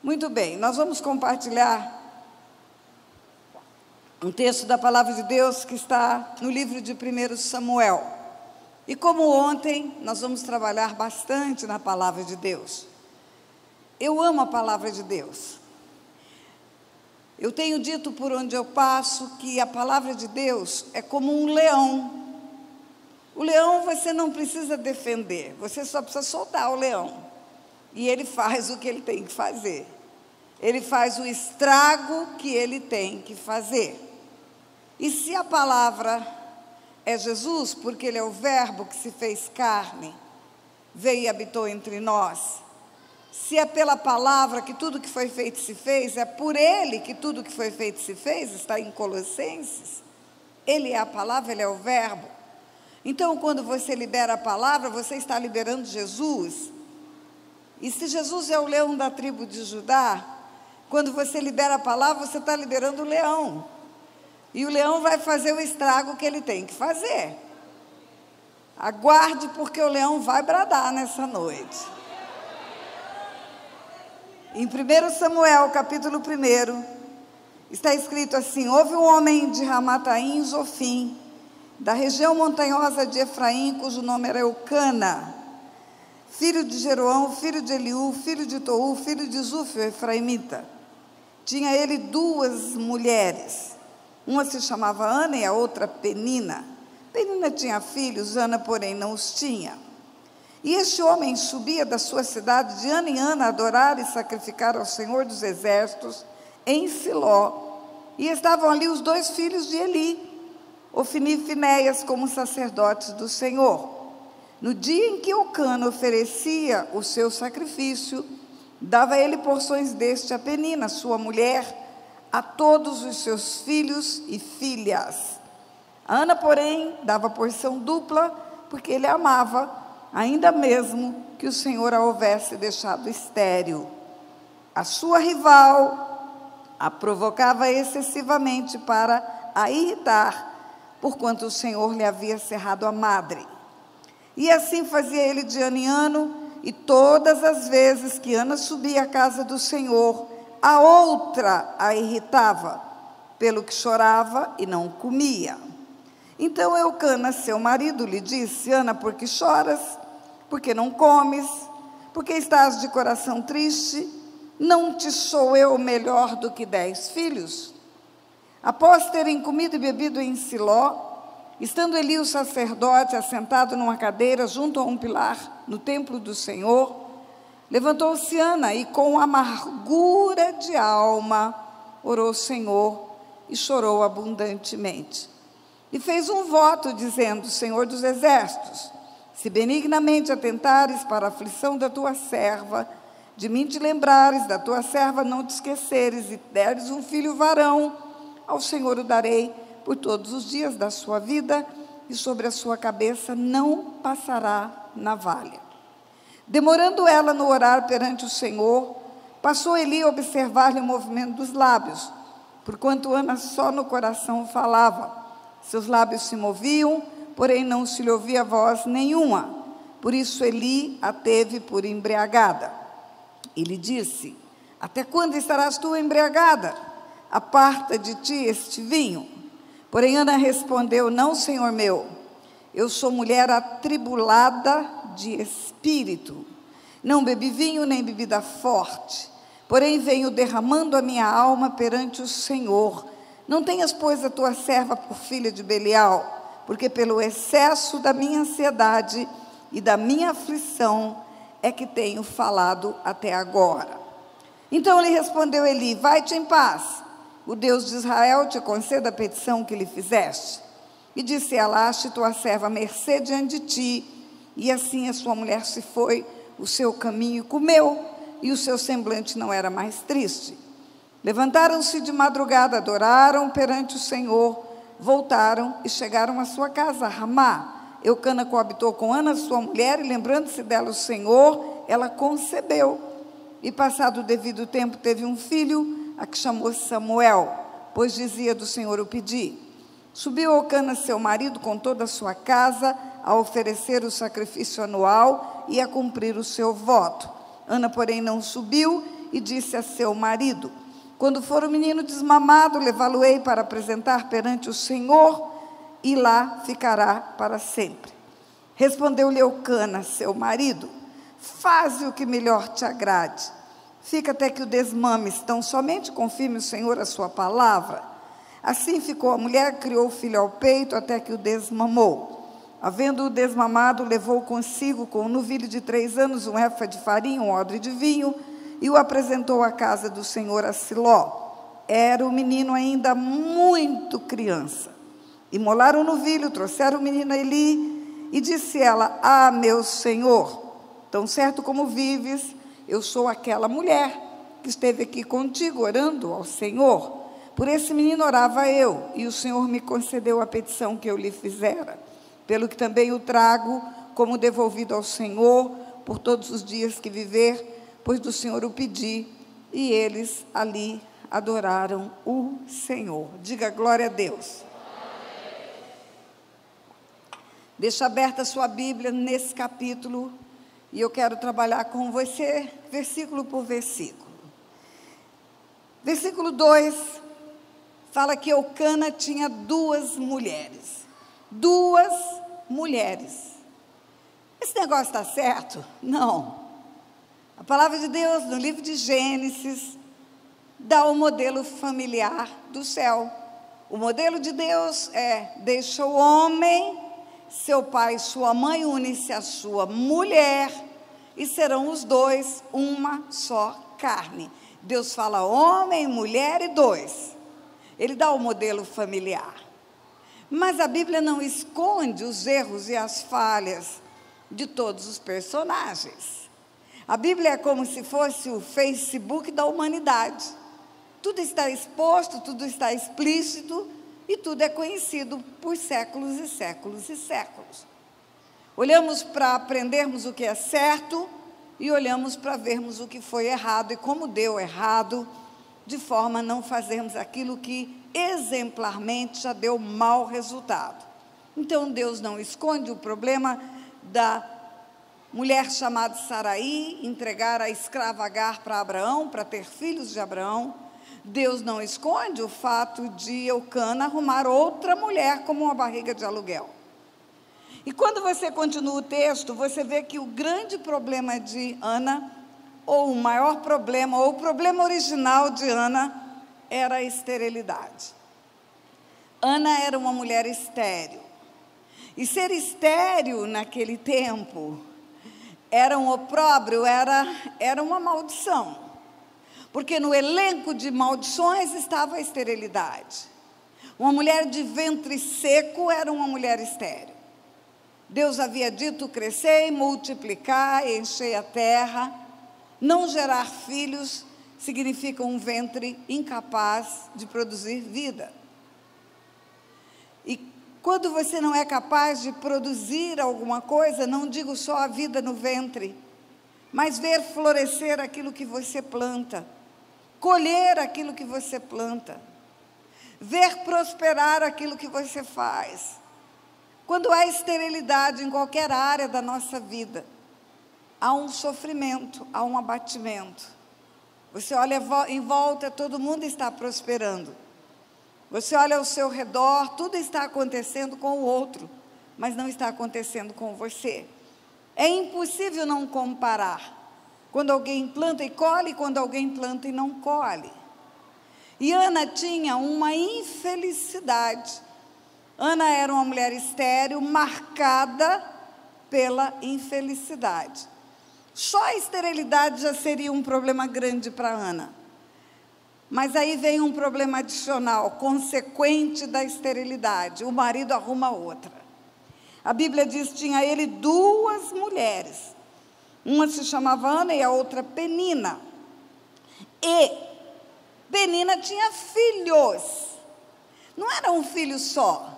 Muito bem, nós vamos compartilhar um texto da Palavra de Deus que está no livro de 1 Samuel. E como ontem, nós vamos trabalhar bastante na Palavra de Deus. Eu amo a Palavra de Deus. Eu tenho dito por onde eu passo que a Palavra de Deus é como um leão. O leão você não precisa defender, você só precisa soltar o leão. E ele faz o que ele tem que fazer. Ele faz o estrago que ele tem que fazer. E se a palavra é Jesus, porque ele é o verbo que se fez carne, veio e habitou entre nós. Se é pela palavra que tudo que foi feito se fez, é por ele que tudo que foi feito se fez, está em Colossenses. Ele é a palavra, ele é o verbo. Então, quando você libera a palavra, você está liberando Jesus. E se Jesus é o leão da tribo de Judá, quando você libera a palavra, você está liberando o leão. E o leão vai fazer o estrago que ele tem que fazer. Aguarde, porque o leão vai bradar nessa noite. Em 1 Samuel, capítulo 1, está escrito assim: houve um homem de Ramataim, Zofim, da região montanhosa de Efraim, cujo nome era Eucana, filho de Jeroão, filho de Eliú, filho de Tou, filho de Zuf, o efraimita. Tinha ele duas mulheres, uma se chamava Ana e a outra Penina. Penina tinha filhos, Ana, porém, não os tinha. E este homem subia da sua cidade de ano em ano a adorar e sacrificar ao Senhor dos Exércitos em Siló. E estavam ali os dois filhos de Eli, Ofni e Finéias, como sacerdotes do Senhor. No dia em que Eucana oferecia o seu sacrifício, dava ele porções deste a Penina, sua mulher, a todos os seus filhos e filhas. A Ana, porém, dava porção dupla, porque ele a amava, ainda mesmo que o Senhor a houvesse deixado estéril. A sua rival a provocava excessivamente para a irritar, porquanto o Senhor lhe havia cerrado a madre. E assim fazia ele de ano em ano, e todas as vezes que Ana subia à casa do Senhor, a outra a irritava, pelo que chorava e não comia. Então Eucana, seu marido, lhe disse: Ana, por que choras? Por que não comes? Por que estás de coração triste? Não te sou eu melhor do que 10 filhos? Após terem comido e bebido em Siló, estando Eli o sacerdote assentado numa cadeira junto a um pilar no templo do Senhor, levantou-se Ana e com amargura de alma orou ao Senhor e chorou abundantemente. E fez um voto dizendo: Senhor dos Exércitos, se benignamente atentares para a aflição da tua serva, de mim te lembrares, da tua serva não te esqueceres, e deres um filho varão, ao Senhor o darei por todos os dias da sua vida, e sobre a sua cabeça não passará navalha. Demorando ela no orar perante o Senhor, passou Eli a observar-lhe o movimento dos lábios, porquanto Ana só no coração falava. Seus lábios se moviam, porém não se lhe ouvia voz nenhuma. Por isso Eli a teve por embriagada. E lhe disse: até quando estarás tu embriagada? Aparta de ti este vinho. Porém Ana respondeu: não, Senhor meu, eu sou mulher atribulada de espírito. Não bebi vinho nem bebida forte, porém venho derramando a minha alma perante o Senhor. Não tenhas, pois, a tua serva por filha de Belial, porque pelo excesso da minha ansiedade e da minha aflição é que tenho falado até agora. Então lhe respondeu Eli: vai-te em paz, o Deus de Israel te conceda a petição que lhe fizeste. E disse ela: ache tua serva mercê diante de ti. E assim a sua mulher se foi o seu caminho e comeu, e o seu semblante não era mais triste. Levantaram-se de madrugada, adoraram perante o Senhor, voltaram e chegaram à sua casa, a Ramá. Eucana coabitou com Ana, sua mulher, e lembrando-se dela o Senhor, ela concebeu. E passado o devido tempo teve um filho, a que chamou Samuel, pois dizia: do Senhor o pedi. Subiu Eucana, seu marido, com toda a sua casa, a oferecer o sacrifício anual e a cumprir o seu voto. Ana, porém, não subiu, e disse a seu marido: quando for o menino desmamado, levá-lo-ei para apresentar perante o Senhor, e lá ficará para sempre. Respondeu-lhe Eucana, seu marido: faze o que melhor te agrade. Fica até que o desmames, tão somente confirme o Senhor a sua palavra. Assim ficou a mulher, criou o filho ao peito, até que o desmamou. Havendo-o desmamado, levou consigo, com um novilho de 3 anos, um efa de farinha, um odre de vinho, e o apresentou à casa do Senhor a Siló. Era o menino ainda muito criança. Imolaram o novilho, trouxeram o menino a Eli, e disse ela: ah, meu Senhor, tão certo como vives, eu sou aquela mulher que esteve aqui contigo, orando ao Senhor. Por esse menino orava eu, e o Senhor me concedeu a petição que eu lhe fizera. Pelo que também o trago como devolvido ao Senhor, por todos os dias que viver, pois do Senhor o pedi. E eles ali adoraram o Senhor. Diga glória a Deus. Deixa aberta a sua Bíblia nesse capítulo, e eu quero trabalhar com você, versículo por versículo. Versículo 2, fala que Eucana tinha 2 mulheres. 2 mulheres. Esse negócio está certo? Não. A palavra de Deus, no livro de Gênesis, dá o modelo familiar do céu. O modelo de Deus é: deixa o homem, seu pai e sua mãe, une-se à sua mulher, e serão os 2 uma só carne. Deus fala homem, mulher e 2. Ele dá o modelo familiar. Mas a Bíblia não esconde os erros e as falhas de todos os personagens. A Bíblia é como se fosse o Facebook da humanidade. Tudo está exposto, tudo está explícito, e tudo é conhecido por séculos e séculos e séculos. Olhamos para aprendermos o que é certo, e olhamos para vermos o que foi errado, e como deu errado, de forma a não fazermos aquilo que exemplarmente já deu mau resultado. Então Deus não esconde o problema da mulher chamada Saraí entregar a escrava Agar para Abraão, para ter filhos de Abraão. Deus não esconde o fato de Eucana arrumar outra mulher como uma barriga de aluguel. E quando você continua o texto, você vê que o grande problema de Ana, ou o maior problema, ou o problema original de Ana, era a esterilidade. Ana era uma mulher estéril. E ser estéril naquele tempo era um opróbrio, era uma maldição. Porque no elenco de maldições estava a esterilidade. Uma mulher de ventre seco era uma mulher estéril. Deus havia dito: crescei, multiplicar, enchei a terra. Não gerar filhos significa um ventre incapaz de produzir vida. E quando você não é capaz de produzir alguma coisa, não digo só a vida no ventre, mas ver florescer aquilo que você planta, colher aquilo que você planta, ver prosperar aquilo que você faz. Quando há esterilidade em qualquer área da nossa vida, há um sofrimento, há um abatimento. Você olha em volta, todo mundo está prosperando. Você olha ao seu redor, tudo está acontecendo com o outro, mas não está acontecendo com você. É impossível não comparar. Quando alguém planta e colhe, quando alguém planta e não colhe. E Ana tinha uma infelicidade. Ana era uma mulher estéril, marcada pela infelicidade. Só a esterilidade já seria um problema grande para Ana. Mas aí vem um problema adicional, consequente da esterilidade. O marido arruma outra. A Bíblia diz que tinha ele 2 mulheres. Uma se chamava Ana e a outra Penina. E Penina tinha filhos. Não era um filho só.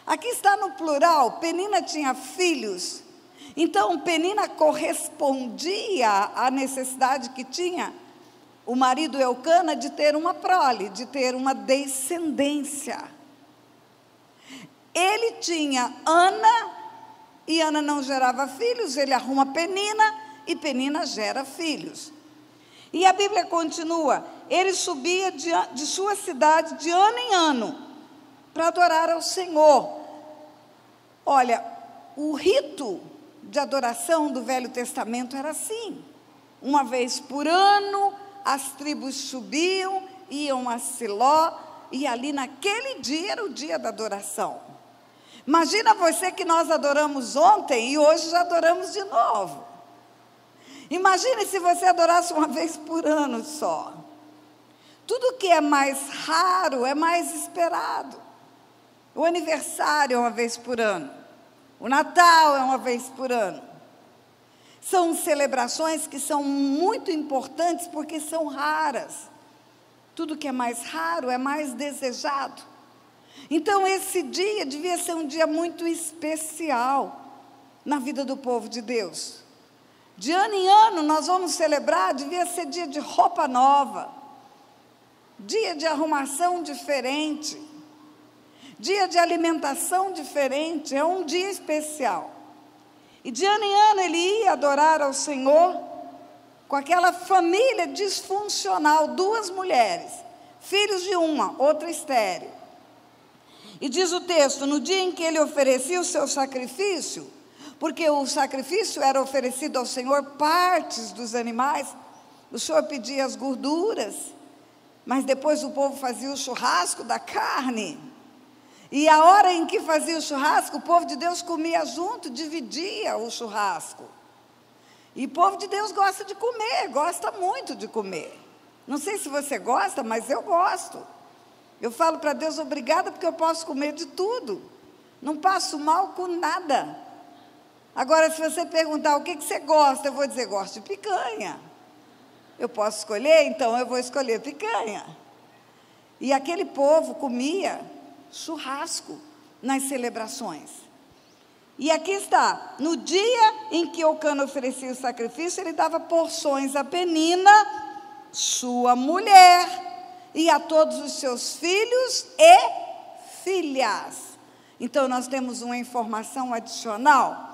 Aqui está no plural, Penina tinha filhos. Então, Penina correspondia à necessidade que tinha o marido Eucana de ter uma prole, de ter uma descendência. Ele tinha Ana, e Ana não gerava filhos, ele arruma Penina, e Penina gera filhos. E a Bíblia continua, ele subia de sua cidade de ano em ano, para adorar ao Senhor. Olha, o rito de adoração do Velho Testamento era assim, uma vez por ano, as tribos subiam, iam a Siló, e ali naquele dia era o dia da adoração. Imagina você que nós adoramos ontem e hoje já adoramos de novo. Imagine se você adorasse uma vez por ano só. Tudo que é mais raro é mais esperado. O aniversário é uma vez por ano. O Natal é uma vez por ano. São celebrações que são muito importantes porque são raras. Tudo que é mais raro é mais desejado. Então esse dia devia ser um dia muito especial na vida do povo de Deus. De ano em ano nós vamos celebrar, devia ser dia de roupa nova, dia de arrumação diferente, dia de alimentação diferente, é um dia especial. E de ano em ano ele ia adorar ao Senhor com aquela família disfuncional, 2 mulheres, filhos de uma, outra estéril. E diz o texto, no dia em que ele oferecia o seu sacrifício, porque o sacrifício era oferecido ao Senhor partes dos animais, o Senhor pedia as gorduras, mas depois o povo fazia o churrasco da carne. E a hora em que fazia o churrasco, o povo de Deus comia junto, dividia o churrasco. E o povo de Deus gosta de comer, gosta muito de comer. Não sei se você gosta, mas eu gosto. Eu falo para Deus, obrigada, porque eu posso comer de tudo. Não passo mal com nada. Agora, se você perguntar o que você gosta, eu vou dizer, gosto de picanha. Eu posso escolher, então eu vou escolher picanha. E aquele povo comia churrasco nas celebrações. E aqui está, no dia em que Eucana oferecia o sacrifício, ele dava porções a Penina, sua mulher, e a todos os seus filhos e filhas. Então nós temos uma informação adicional.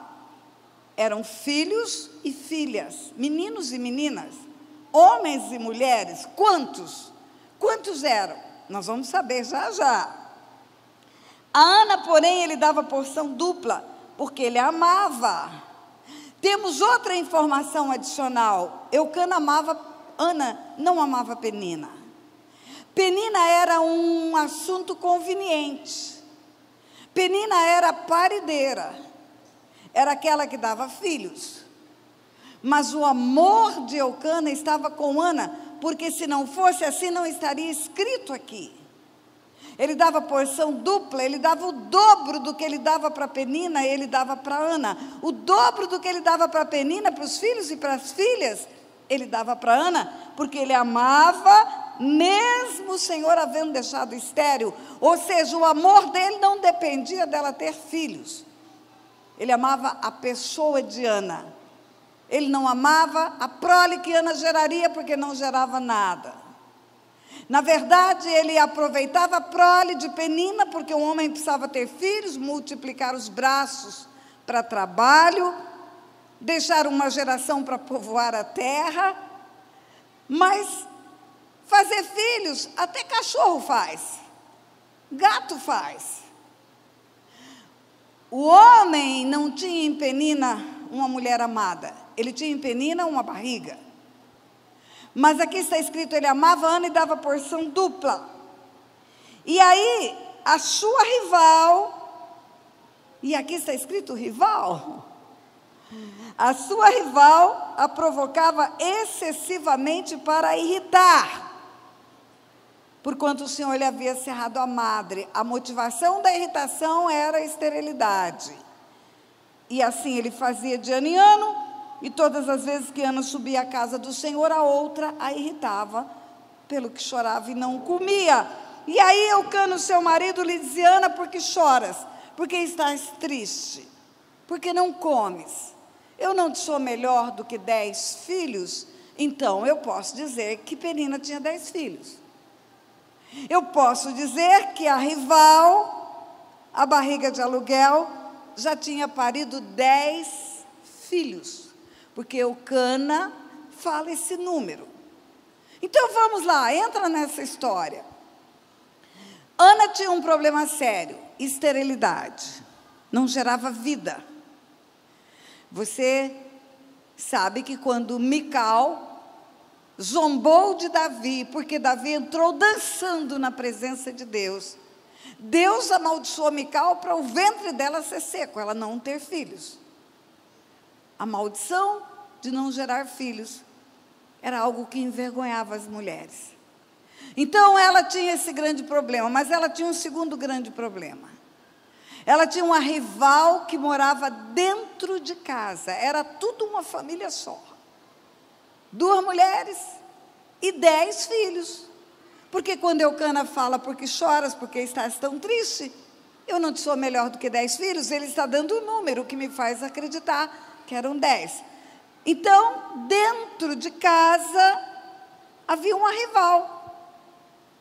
Eram filhos e filhas, meninos e meninas, homens e mulheres. Quantos? Quantos eram? Nós vamos saber já já. A Ana, porém, ele dava porção dupla, porque ele a amava. Temos outra informação adicional. Eucana amava Ana, não amava Penina. Penina era um assunto conveniente. Penina era parideira. Era aquela que dava filhos. Mas o amor de Eucana estava com Ana, porque se não fosse assim, não estaria escrito aqui. Ele dava porção dupla, ele dava o dobro do que ele dava para Penina, ele dava para Ana. O dobro do que ele dava para Penina, para os filhos e para as filhas, ele dava para Ana, porque ele amava, mesmo o Senhor havendo deixado estéril. Ou seja, o amor dele não dependia dela ter filhos. Ele amava a pessoa de Ana. Ele não amava a prole que Ana geraria, porque não gerava nada. Na verdade, ele aproveitava a prole de Penina, porque o homem precisava ter filhos, multiplicar os braços para trabalho, deixar uma geração para povoar a terra, mas fazer filhos, até cachorro faz, gato faz. O homem não tinha em Penina uma mulher amada, ele tinha em Penina uma barriga. Mas aqui está escrito, ele amava Ana e dava porção dupla. E aí, a sua rival, e aqui está escrito rival, a sua rival a provocava excessivamente para irritar, porquanto o Senhor lhe havia cerrado a madre. A motivação da irritação era a esterilidade. E assim ele fazia de ano em ano, e todas as vezes que Ana subia à casa do Senhor, a outra a irritava, pelo que chorava e não comia. E aí Eucana, seu marido, lhe dizia, Ana, por que choras? Porque estás triste? Porque não comes? Eu não te sou melhor do que 10 filhos? Então eu posso dizer que Penina tinha 10 filhos. Eu posso dizer que a rival, a barriga de aluguel, já tinha parido 10 filhos. Porque Eucana fala esse número. Então vamos lá, entra nessa história. Ana tinha um problema sério, esterilidade, não gerava vida. Você sabe que quando Mical zombou de Davi, porque Davi entrou dançando na presença de Deus, Deus amaldiçoou Mical para o ventre dela ser seco, ela não ter filhos. A maldição de não gerar filhos era algo que envergonhava as mulheres. Então ela tinha esse grande problema, mas ela tinha um segundo grande problema. Ela tinha uma rival que morava dentro de casa, era tudo uma família só. 2 mulheres e 10 filhos. Porque quando Eucana fala, porque choras, porque estás tão triste, eu não te sou melhor do que 10 filhos, ele está dando um número que me faz acreditar que eram 10. Então, dentro de casa, havia uma rival.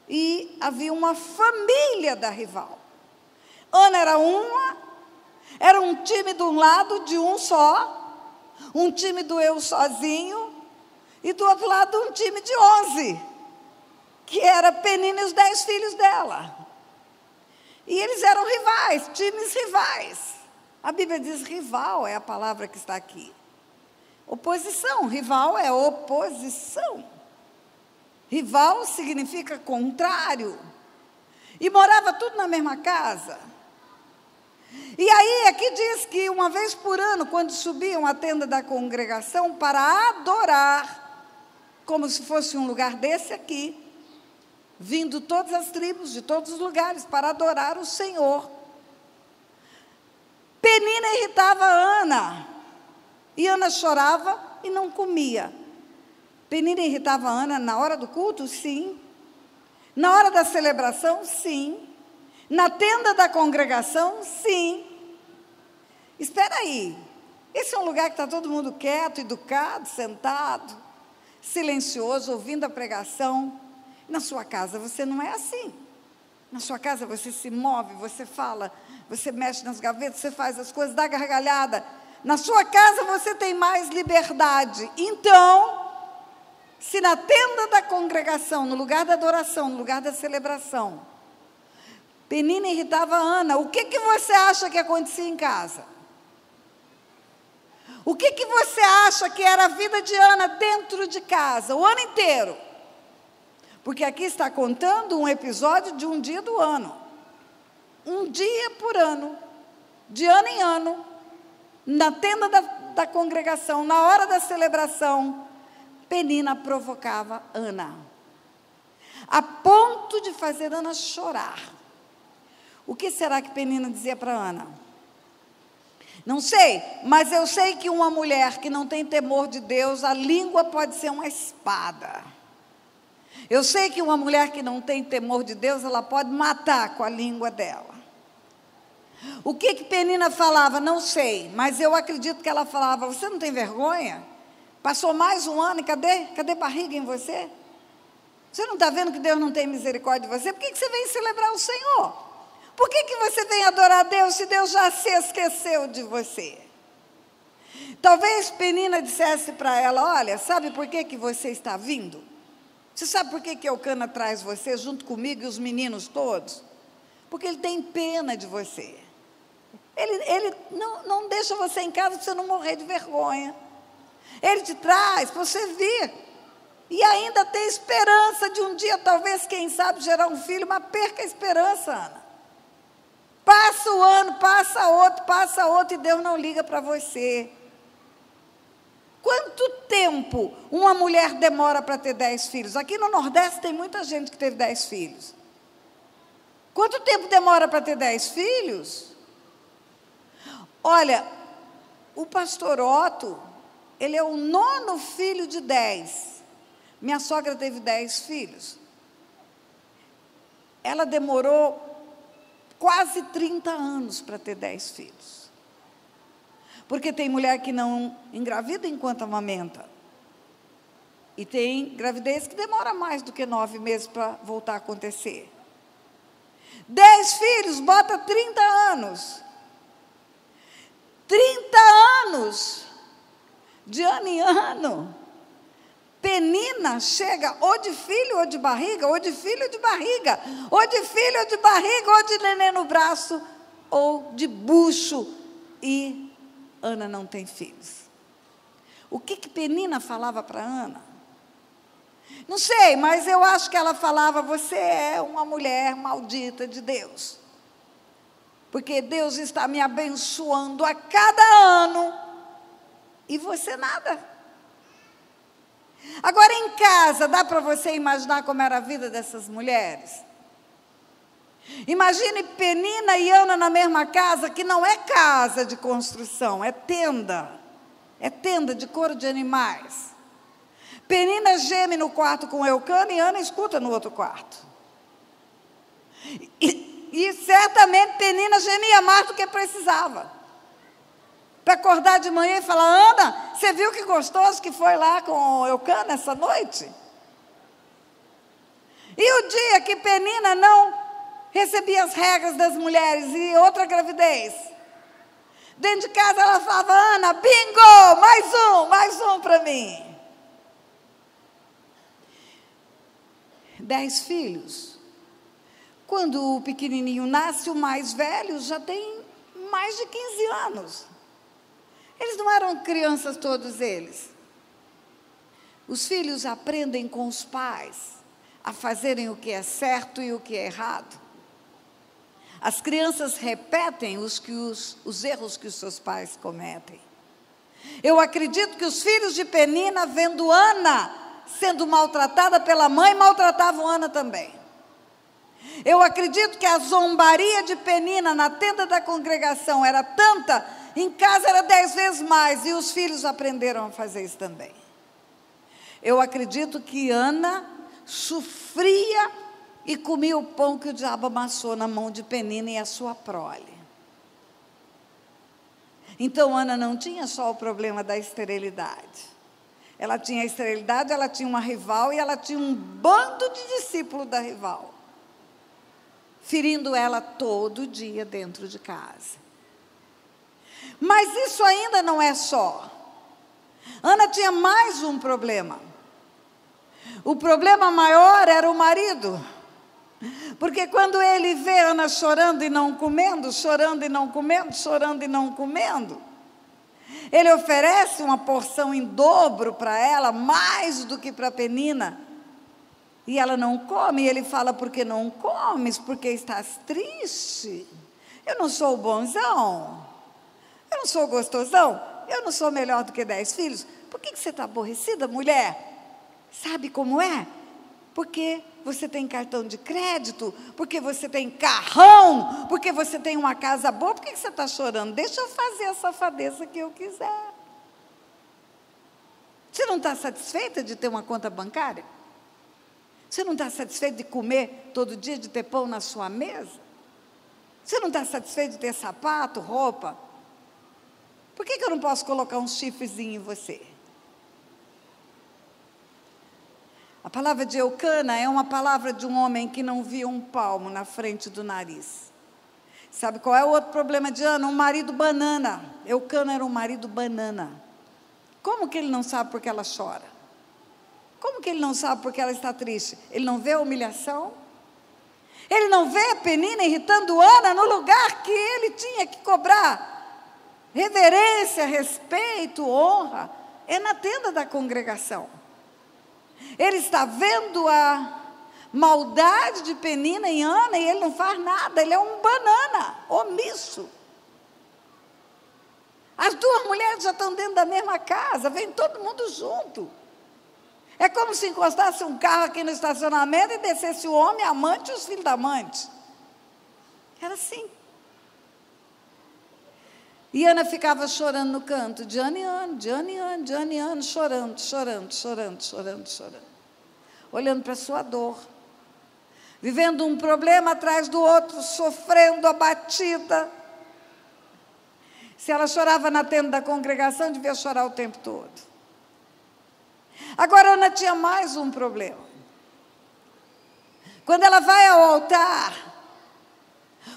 E havia uma família da rival. Ana era um time de um lado, de um só, um time do eu sozinho, e do outro lado um time de 11, que era Penina e os 10 filhos dela. E eles eram rivais, times rivais. A Bíblia diz rival, é a palavra que está aqui. Oposição, rival é oposição. Rival significa contrário. E morava tudo na mesma casa. E aí aqui diz que uma vez por ano, quando subiam à tenda da congregação para adorar, como se fosse um lugar desse aqui, vindo todas as tribos de todos os lugares para adorar o Senhor, Penina irritava Ana, e Ana chorava e não comia. Penina irritava Ana na hora do culto? Sim. Na hora da celebração? Sim. Na tenda da congregação? Sim. Espera aí, esse é um lugar que está todo mundo quieto, educado, sentado, silencioso, ouvindo a pregação. Na sua casa você não é assim. Na sua casa você se move, você fala, você mexe nas gavetas, você faz as coisas, dá gargalhada. Na sua casa você tem mais liberdade. Então, se na tenda da congregação, no lugar da adoração, no lugar da celebração, Penina irritava Ana, o que você acha que acontecia em casa? O que você acha que era a vida de Ana dentro de casa, o ano inteiro? Porque aqui está contando um episódio de um dia do ano. Um dia por ano, de ano em ano, na tenda da congregação, na hora da celebração, Penina provocava Ana, a ponto de fazer Ana chorar. O que será que Penina dizia para Ana? Não sei, mas eu sei que uma mulher que não tem temor de Deus, a língua pode ser uma espada. Eu sei que uma mulher que não tem temor de Deus, ela pode matar com a língua dela. O que Penina falava? Não sei, mas eu acredito que ela falava, você não tem vergonha? Passou mais um ano e cadê barriga em você? Você não está vendo que Deus não tem misericórdia de você? Por que você vem celebrar o Senhor? Por que você vem adorar a Deus se Deus já se esqueceu de você? Talvez Penina dissesse para ela, olha, sabe por que você está vindo? Você sabe por que Eucana traz você junto comigo e os meninos todos? Porque ele tem pena de você. Ele não deixa você em casa para você não morrer de vergonha. Ele te traz para você vir. E ainda tem esperança de um dia, talvez, quem sabe, gerar um filho, mas perca a esperança, Ana. Passa o ano, passa outro e Deus não liga para você. Quanto tempo uma mulher demora para ter 10 filhos? Aqui no Nordeste tem muita gente que teve 10 filhos. Quanto tempo demora para ter 10 filhos? Olha, o pastor Otto, ele é o 9º filho de 10. Minha sogra teve 10 filhos. Ela demorou quase 30 anos para ter 10 filhos. Porque tem mulher que não engravida enquanto amamenta. E tem gravidez que demora mais do que 9 meses para voltar a acontecer. 10 filhos, bota 30 anos. 30 anos, de ano em ano. Penina chega ou de filho ou de barriga, ou de filho ou de barriga, ou de filho ou de barriga, ou de neném no braço, ou de bucho. E Ana não tem filhos. O que Penina falava para Ana? Não sei, mas eu acho que ela falava: você é uma mulher maldita de Deus, porque Deus está me abençoando a cada ano, e você nada. Agora em casa, dá para você imaginar como era a vida dessas mulheres? Imagine Penina e Ana na mesma casa, que não é casa de construção, é tenda de couro de animais. Penina geme no quarto com Eucana e Ana escuta no outro quarto. E certamente Penina gemia mais do que precisava, para acordar de manhã e falar: Ana, você viu que gostoso que foi lá com Eucana essa noite? E o dia que Penina não recebia as regras das mulheres e outra gravidez, dentro de casa ela falava: Ana, bingo, mais um para mim. 10 filhos. Quando o pequenininho nasce, o mais velho já tem mais de 15 anos. Eles não eram crianças todos eles. Os filhos aprendem com os pais a fazerem o que é certo e o que é errado. As crianças repetem os erros que os seus pais cometem. Eu acredito que os filhos de Penina, vendo Ana sendo maltratada pela mãe, maltratavam Ana também. Eu acredito que a zombaria de Penina na tenda da congregação era tanta, em casa era 10 vezes mais, e os filhos aprenderam a fazer isso também. Eu acredito que Ana sofria e comia o pão que o diabo amassou na mão de Penina e a sua prole. Então Ana não tinha só o problema da esterilidade. Ela tinha a esterilidade, ela tinha uma rival e ela tinha um bando de discípulos da rival, ferindo ela todo dia dentro de casa. Mas isso ainda não é só. Ana tinha mais um problema. O problema maior era o marido. Porque quando ele vê Ana chorando e não comendo, chorando e não comendo, chorando e não comendo, ele oferece uma porção em dobro para ela, mais do que para Penina. E ela não come, e ele fala: por que não comes? Porque estás triste. Eu não sou bonzão, eu não sou gostosão, eu não sou melhor do que 10 filhos. Por que você está aborrecida, mulher? Sabe como é? Porque você tem cartão de crédito, porque você tem carrão, porque você tem uma casa boa. Por que você está chorando? Deixa eu fazer a safadeza que eu quiser. Você não está satisfeita de ter uma conta bancária? Você não está satisfeito de comer todo dia, de ter pão na sua mesa? Você não está satisfeito de ter sapato, roupa? Por que eu não posso colocar um chifrezinho em você? A palavra de Eucana é uma palavra de um homem que não via um palmo na frente do nariz. Sabe qual é o outro problema de Ana? Um marido banana. Eucana era um marido banana. Como que ele não sabe porque ela chora? Como que ele não sabe porque ela está triste? Ele não vê a humilhação? Ele não vê a Penina irritando Ana no lugar que ele tinha que cobrar reverência, respeito, honra? É na tenda da congregação. Ele está vendo a maldade de Penina em Ana e ele não faz nada. Ele é um banana, omisso. As duas mulheres já estão dentro da mesma casa, vem todo mundo junto. É como se encostasse um carro aqui no estacionamento e descesse o homem, a amante e os filhos da amante. Era assim. E Ana ficava chorando no canto, de ano em ano, de ano em ano, de ano em ano, chorando, chorando, chorando, chorando, chorando. Olhando para a sua dor. Vivendo um problema atrás do outro, sofrendo, abatida. Se ela chorava na tenda da congregação, devia chorar o tempo todo. Agora Ana tinha mais um problema. Quando ela vai ao altar,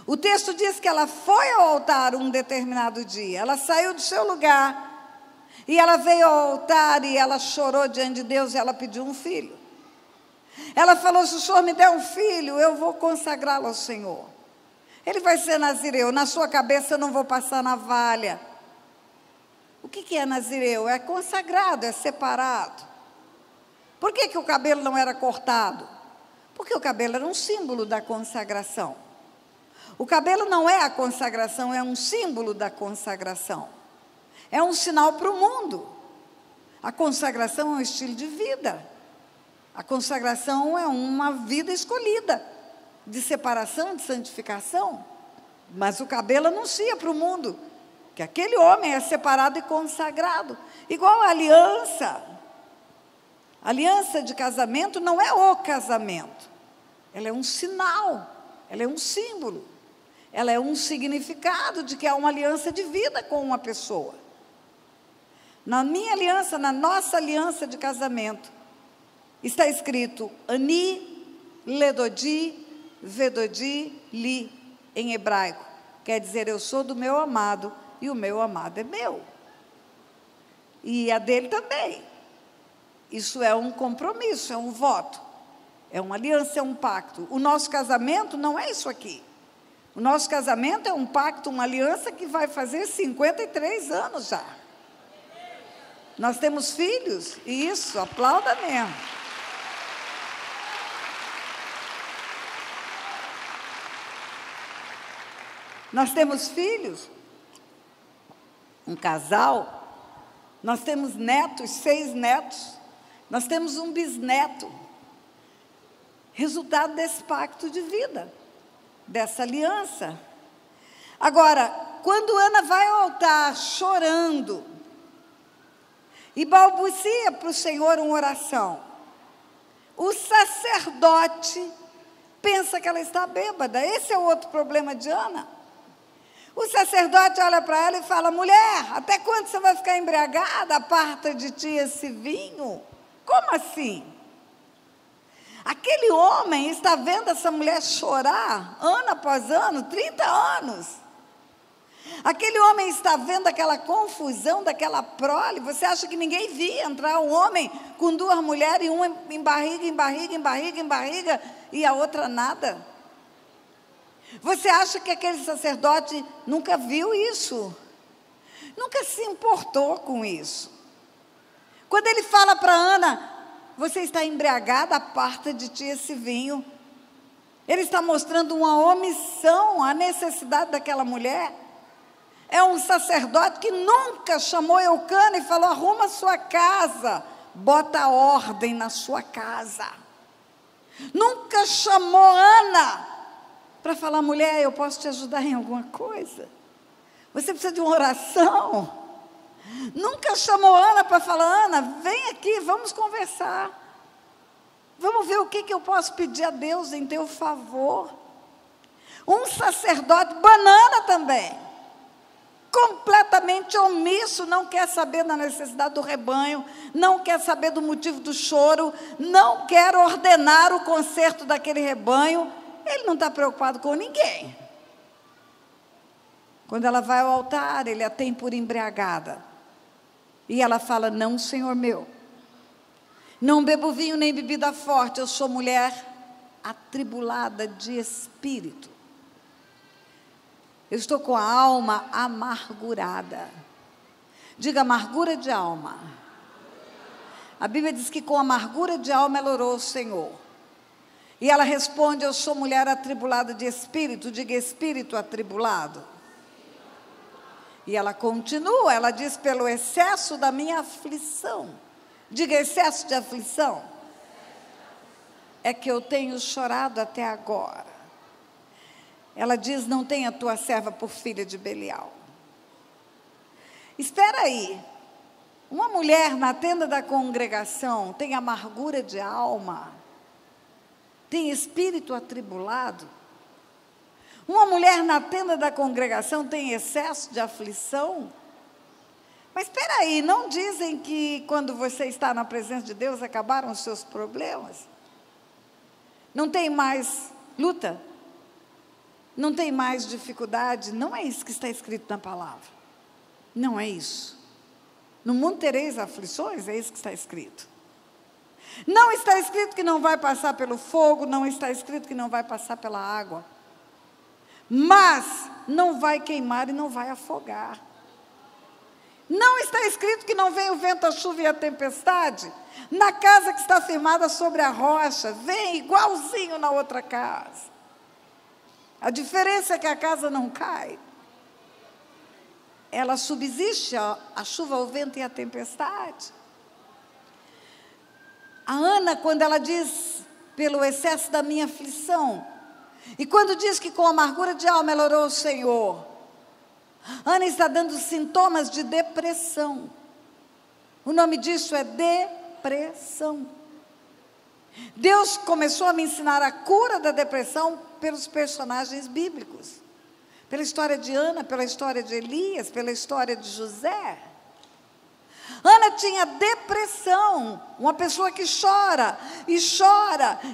o texto diz que ela foi ao altar um determinado dia. Ela saiu do seu lugar, E ela veio ao altar e ela chorou diante de Deus e ela pediu um filho. Ela falou: se o Senhor me der um filho, eu vou consagrá-lo ao Senhor. Ele vai ser nazireu, na sua cabeça eu não vou passar navalha. O que é nazireu? É consagrado, é separado. Por que o cabelo não era cortado? Porque o cabelo era um símbolo da consagração. O cabelo não é a consagração, é um símbolo da consagração. É um sinal para o mundo. A consagração é um estilo de vida. A consagração é uma vida escolhida, de separação, de santificação. Mas o cabelo anuncia para o mundo que aquele homem é separado e consagrado. Igual a aliança. A aliança de casamento não é o casamento. Ela é um sinal, ela é um símbolo. Ela é um significado de que há uma aliança de vida com uma pessoa. Na minha aliança, na nossa aliança de casamento, está escrito Ani, Ledodi, Vedodi, Li, em hebraico. Quer dizer, eu sou do meu amado e o meu amado é meu. E a dele também. Isso é um compromisso, é um voto. É uma aliança, é um pacto. O nosso casamento não é isso aqui. O nosso casamento é um pacto, uma aliança que vai fazer 53 anos já. Nós temos filhos, e isso, aplauda mesmo. Nós temos filhos, um casal, nós temos netos, 6 netos, nós temos um bisneto, resultado desse pacto de vida, dessa aliança. Agora, quando Ana vai ao altar chorando, e balbucia para o Senhor uma oração, o sacerdote pensa que ela está bêbada. Esse é o outro problema de Ana. O sacerdote olha para ela e fala: mulher, até quando você vai ficar embriagada? Aparta de ti esse vinho. Como assim? Aquele homem está vendo essa mulher chorar, ano após ano, 30 anos. Aquele homem está vendo aquela confusão daquela prole. Você acha que ninguém via entrar um homem com 2 mulheres, e uma em barriga, em barriga, em barriga, em barriga, e a outra nada? Você acha que aquele sacerdote nunca viu isso? Nunca se importou com isso? Quando ele fala para Ana: você está embriagada, aparta de ti esse vinho. Ele está mostrando uma omissão à necessidade daquela mulher. É um sacerdote que nunca chamou Eucana e falou: arruma a sua casa, bota ordem na sua casa. Nunca chamou Ana para falar: mulher, eu posso te ajudar em alguma coisa? Você precisa de uma oração? Nunca chamou Ana para falar: Ana, vem aqui, vamos conversar. Vamos ver o que eu posso pedir a Deus em teu favor. Um sacerdote banana também, completamente omisso, não quer saber da necessidade do rebanho, não quer saber do motivo do choro, não quer ordenar o conserto daquele rebanho. Ele não está preocupado com ninguém. Quando ela vai ao altar, ele a tem por embriagada. E ela fala: não, Senhor meu, não bebo vinho nem bebida forte, eu sou mulher atribulada de espírito. Eu estou com a alma amargurada. Diga: amargura de alma. A Bíblia diz que com amargura de alma ela orou ao Senhor. E ela responde: eu sou mulher atribulada de espírito. Diga: espírito atribulado. E ela continua, ela diz: pelo excesso da minha aflição. Diga: excesso de aflição. É que eu tenho chorado até agora. Ela diz: não tenha tua serva por filha de Belial. Espera aí. Uma mulher na tenda da congregação tem amargura de alma? Tem espírito atribulado? Uma mulher na tenda da congregação tem excesso de aflição? Mas espera aí, não dizem que quando você está na presença de Deus acabaram os seus problemas? Não tem mais luta? Não tem mais dificuldade? Não é isso que está escrito na palavra. Não é isso. No mundo tereis aflições, é isso que está escrito. Não está escrito que não vai passar pelo fogo, não está escrito que não vai passar pela água. Mas não vai queimar e não vai afogar. Não está escrito que não vem o vento, a chuva e a tempestade. Na casa que está firmada sobre a rocha, vem igualzinho na outra casa. A diferença é que a casa não cai. Ela subsiste a chuva, o vento e a tempestade. A Ana, quando ela diz, pelo excesso da minha aflição, e quando diz que com amargura de alma ela orou ao Senhor, Ana está dando sintomas de depressão. O nome disso é depressão. Deus começou a me ensinar a cura da depressão pelos personagens bíblicos. Pela história de Ana, pela história de Elias, pela história de José. Ana tinha depressão, uma pessoa que chora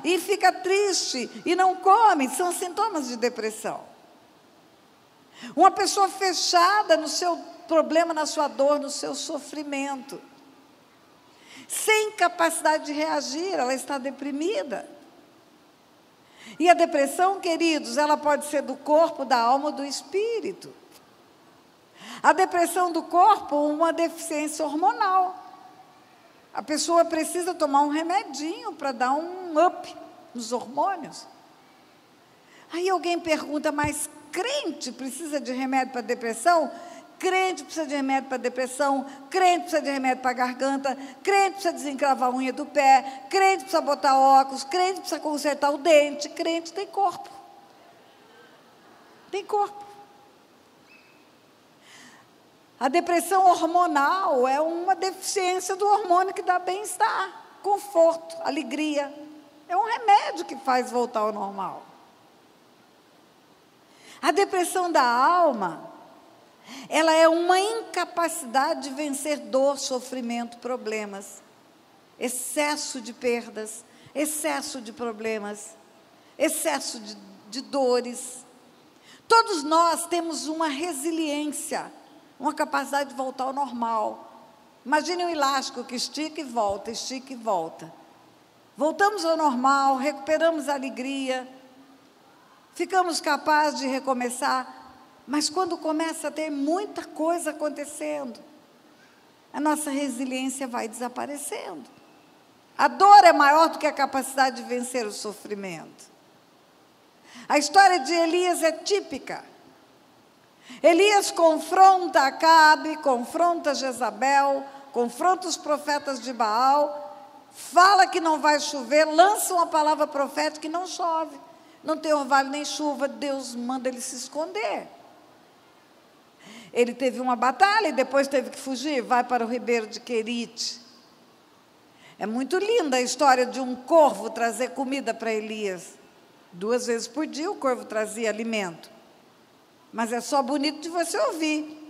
e fica triste e não come, são sintomas de depressão. Uma pessoa fechada no seu problema, na sua dor, no seu sofrimento, sem capacidade de reagir, ela está deprimida. E a depressão, queridos, ela pode ser do corpo, da alma ou do espírito. A depressão do corpo, uma deficiência hormonal. A pessoa precisa tomar um remedinho para dar um up nos hormônios. Aí alguém pergunta, mas crente precisa de remédio para depressão? Crente precisa de remédio para depressão, crente precisa de remédio para garganta, crente precisa desencravar a unha do pé, crente precisa botar óculos, crente precisa consertar o dente, crente tem corpo. Tem corpo. A depressão hormonal é uma deficiência do hormônio que dá bem-estar, conforto, alegria. É um remédio que faz voltar ao normal. A depressão da alma, ela é uma incapacidade de vencer dor, sofrimento, problemas, excesso de perdas, excesso de problemas, excesso de dores. Todos nós temos uma resiliência, uma capacidade de voltar ao normal. Imagine um elástico que estica e volta, estica e volta. Voltamos ao normal, recuperamos a alegria, ficamos capazes de recomeçar. Mas quando começa a ter muita coisa acontecendo, a nossa resiliência vai desaparecendo. A dor é maior do que a capacidade de vencer o sofrimento. A história de Elias é típica. Elias confronta Acabe, confronta Jezabel, confronta os profetas de Baal, fala que não vai chover, lança uma palavra profética e não chove. Não tem orvalho nem chuva, Deus manda ele se esconder. Ele teve uma batalha e depois teve que fugir, vai para o ribeiro de Querite. É muito linda a história de um corvo trazer comida para Elias. 2 vezes por dia o corvo trazia alimento. Mas é só bonito de você ouvir,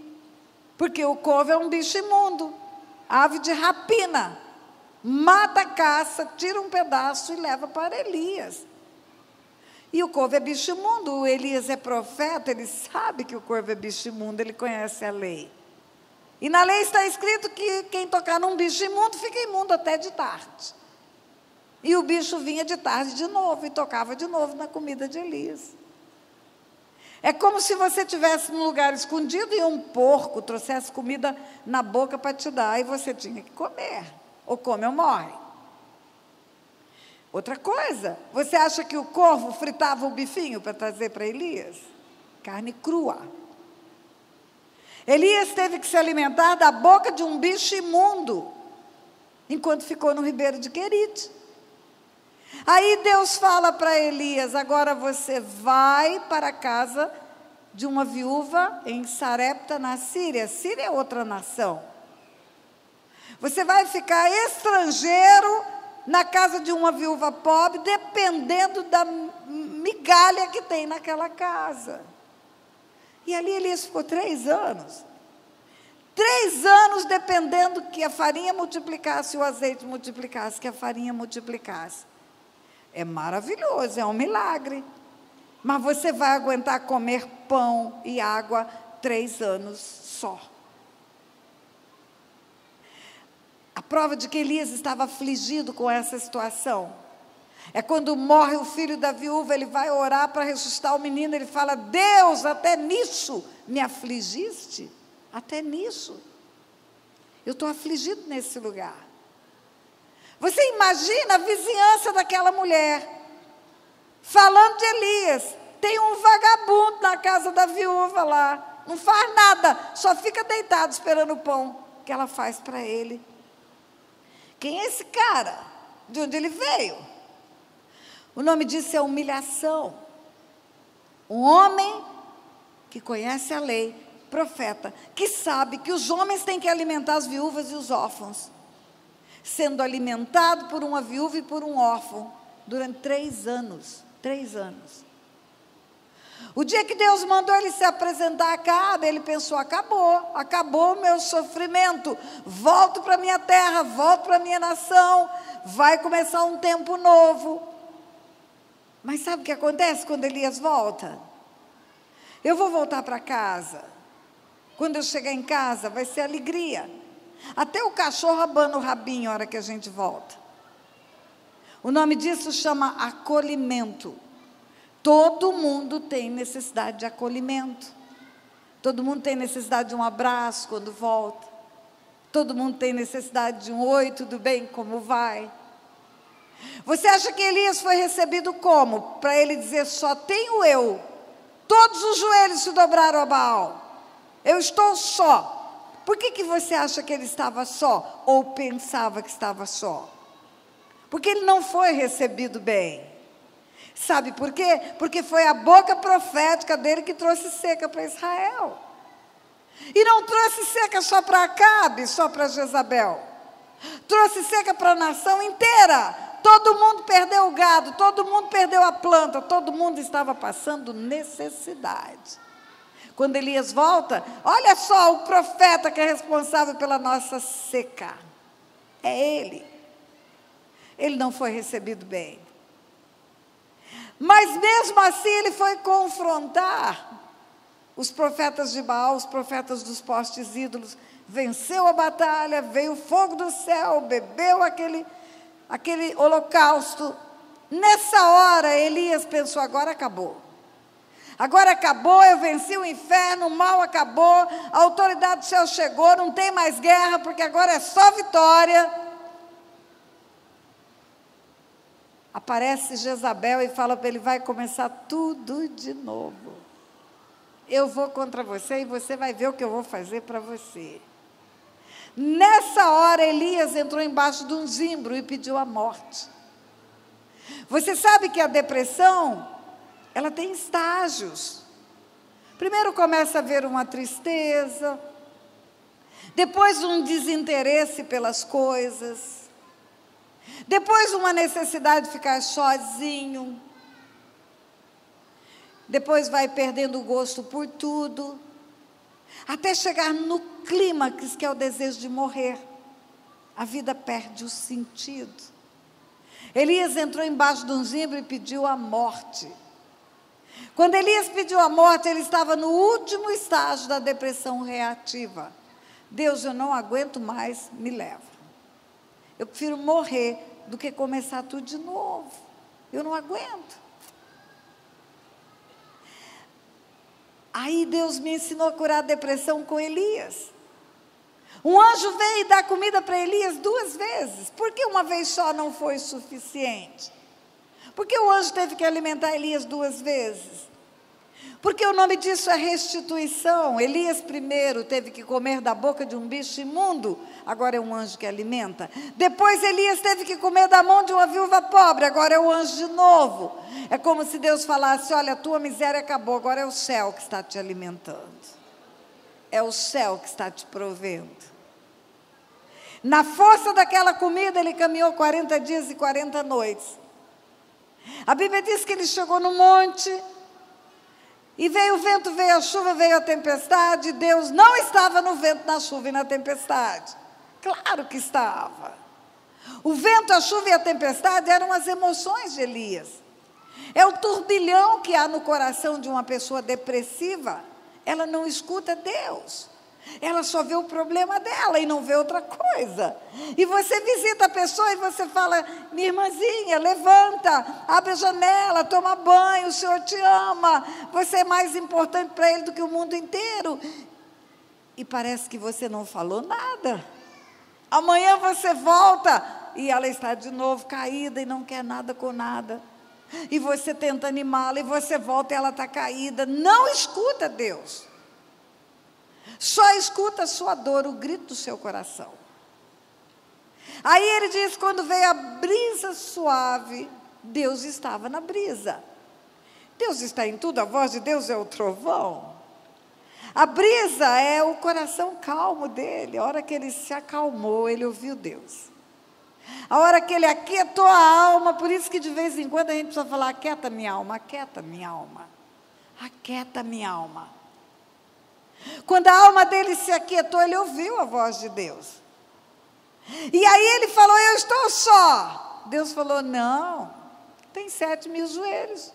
porque o corvo é um bicho imundo, ave de rapina, mata, caça, tira um pedaço e leva para Elias. E o corvo é bicho imundo, o Elias é profeta, ele sabe que o corvo é bicho imundo, ele conhece a lei. E na lei está escrito que quem tocar num bicho imundo, fica imundo até de tarde. E o bicho vinha de tarde de novo, e tocava de novo na comida de Elias. É como se você estivesse num lugar escondido e um porco trouxesse comida na boca para te dar, e você tinha que comer, ou come ou morre. Outra coisa, você acha que o corvo fritava o bifinho para trazer para Elias? Carne crua. Elias teve que se alimentar da boca de um bicho imundo, enquanto ficou no ribeiro de Querite. Aí Deus fala para Elias, agora você vai para a casa de uma viúva em Sarepta, na Síria. Síria é outra nação. Você vai ficar estrangeiro na casa de uma viúva pobre, dependendo da migalha que tem naquela casa. E ali Elias ficou 3 anos. 3 anos dependendo que a farinha multiplicasse, o azeite multiplicasse, que a farinha multiplicasse. É maravilhoso, é um milagre. Mas você vai aguentar comer pão e água 3 anos só. prova de que Elias estava afligido com essa situação é quando morre o filho da viúva, ele vai orar para ressuscitar o menino, ele fala: Deus, até nisso me afligiste, até nisso, eu estou afligido nesse lugar. Você imagina a vizinhança daquela mulher, falando de Elias, tem um vagabundo na casa da viúva lá, não faz nada, só fica deitado esperando o pão que ela faz para ele. Quem é esse cara? De onde ele veio? O nome disso é humilhação. Um homem que conhece a lei, profeta, que sabe que os homens têm que alimentar as viúvas e os órfãos, sendo alimentado por uma viúva e por um órfão, durante 3 anos. 3 anos. O dia que Deus mandou ele se apresentar a Acabe, ele pensou: acabou o meu sofrimento, volto para a minha terra, volto para a minha nação, vai começar um tempo novo. Mas sabe o que acontece quando Elias volta? Eu vou voltar para casa, quando eu chegar em casa vai ser alegria, até o cachorro abana o rabinho na hora que a gente volta. O nome disso chama acolhimento. Todo mundo tem necessidade de acolhimento. Todo mundo tem necessidade de um abraço quando volta. Todo mundo tem necessidade de um oi, tudo bem, como vai? Você acha que Elias foi recebido como? Para ele dizer: só tenho eu. Todos os joelhos se dobraram a Baal. Eu estou só. Por que você acha que ele estava só? Ou pensava que estava só? Porque ele não foi recebido bem. Sabe por quê? Porque foi a boca profética dele que trouxe seca para Israel. E não trouxe seca só para Acabe, só para Jezabel. Trouxe seca para a nação inteira. Todo mundo perdeu o gado, todo mundo perdeu a planta, todo mundo estava passando necessidade. Quando Elias volta, olha só o profeta que é responsável pela nossa seca. É ele. Ele não foi recebido bem. Mas mesmo assim ele foi confrontar os profetas de Baal, os profetas dos postes ídolos. Venceu a batalha, veio o fogo do céu, bebeu aquele holocausto. Nessa hora Elias pensou: agora acabou. Agora acabou, eu venci o inferno, o mal acabou, a autoridade do céu chegou, não tem mais guerra, porque agora é só vitória. Aparece Jezabel e fala para ele: vai começar tudo de novo. Eu vou contra você e você vai ver o que eu vou fazer para você. Nessa hora Elias entrou embaixo de um zimbro e pediu a morte. Você sabe que a depressão, ela tem estágios. Primeiro começa a haver uma tristeza, depois um desinteresse pelas coisas, depois uma necessidade de ficar sozinho, depois vai perdendo o gosto por tudo, até chegar no clímax, que é o desejo de morrer. A vida perde o sentido. Elias entrou embaixo de um zimbro e pediu a morte. Quando Elias pediu a morte, ele estava no último estágio da depressão reativa. Deus, eu não aguento mais, me leva. Eu prefiro morrer do que começar tudo de novo. Eu não aguento. Aí Deus me ensinou a curar a depressão com Elias. Um anjo veio dar comida para Elias 2 vezes. Por que uma vez só não foi suficiente? Por que o anjo teve que alimentar Elias 2 vezes? Porque o nome disso é restituição. Elias primeiro teve que comer da boca de um bicho imundo, agora é um anjo que alimenta. Depois Elias teve que comer da mão de uma viúva pobre, agora é o anjo de novo. É como se Deus falasse: olha, a tua miséria acabou, agora é o céu que está te alimentando. É o céu que está te provendo. Na força daquela comida ele caminhou 40 dias e 40 noites. A Bíblia diz que ele chegou no monte, e veio o vento, veio a chuva, veio a tempestade. Deus não estava no vento, na chuva e na tempestade. Claro que estava. O vento, a chuva e a tempestade eram as emoções de Elias. É o turbilhão que há no coração de uma pessoa depressiva. Ela não escuta Deus. Ela só vê o problema dela e não vê outra coisa. E você visita a pessoa e você fala: minha irmãzinha, levanta, abre a janela, toma banho, o Senhor te ama, você é mais importante para Ele do que o mundo inteiro. E parece que você não falou nada. Amanhã você volta e ela está de novo caída e não quer nada com nada. E você tenta animá-la e você volta e ela está caída. Não escuta Deus. Só escuta a sua dor, o grito do seu coração. Aí ele diz: quando veio a brisa suave, Deus estava na brisa. Deus está em tudo, a voz de Deus é o trovão. A brisa é o coração calmo dele. A hora que ele se acalmou, ele ouviu Deus. A hora que ele aquietou a alma, por isso que de vez em quando a gente precisa falar: aquieta minha alma, aquieta minha alma, aquieta minha alma. Quando a alma dele se aquietou, ele ouviu a voz de Deus. E aí ele falou: eu estou só. Deus falou: não, tem 7.000 joelhos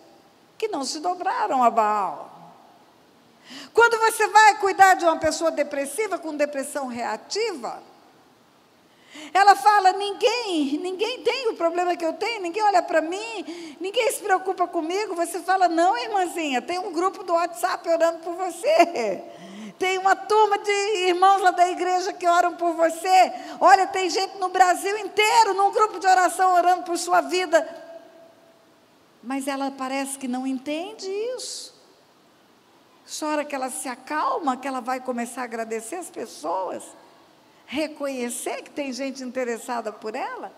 que não se dobraram a Baal. Quando você vai cuidar de uma pessoa depressiva, com depressão reativa, ela fala: ninguém tem o problema que eu tenho, ninguém olha para mim, ninguém se preocupa comigo. Você fala: não, irmãzinha, tem um grupo do WhatsApp orando por você. Tem uma turma de irmãos lá da igreja que oram por você. Olha, tem gente no Brasil inteiro, num grupo de oração, orando por sua vida. Mas ela parece que não entende isso. Só hora que ela se acalma, que ela vai começar a agradecer as pessoas, reconhecer que tem gente interessada por ela.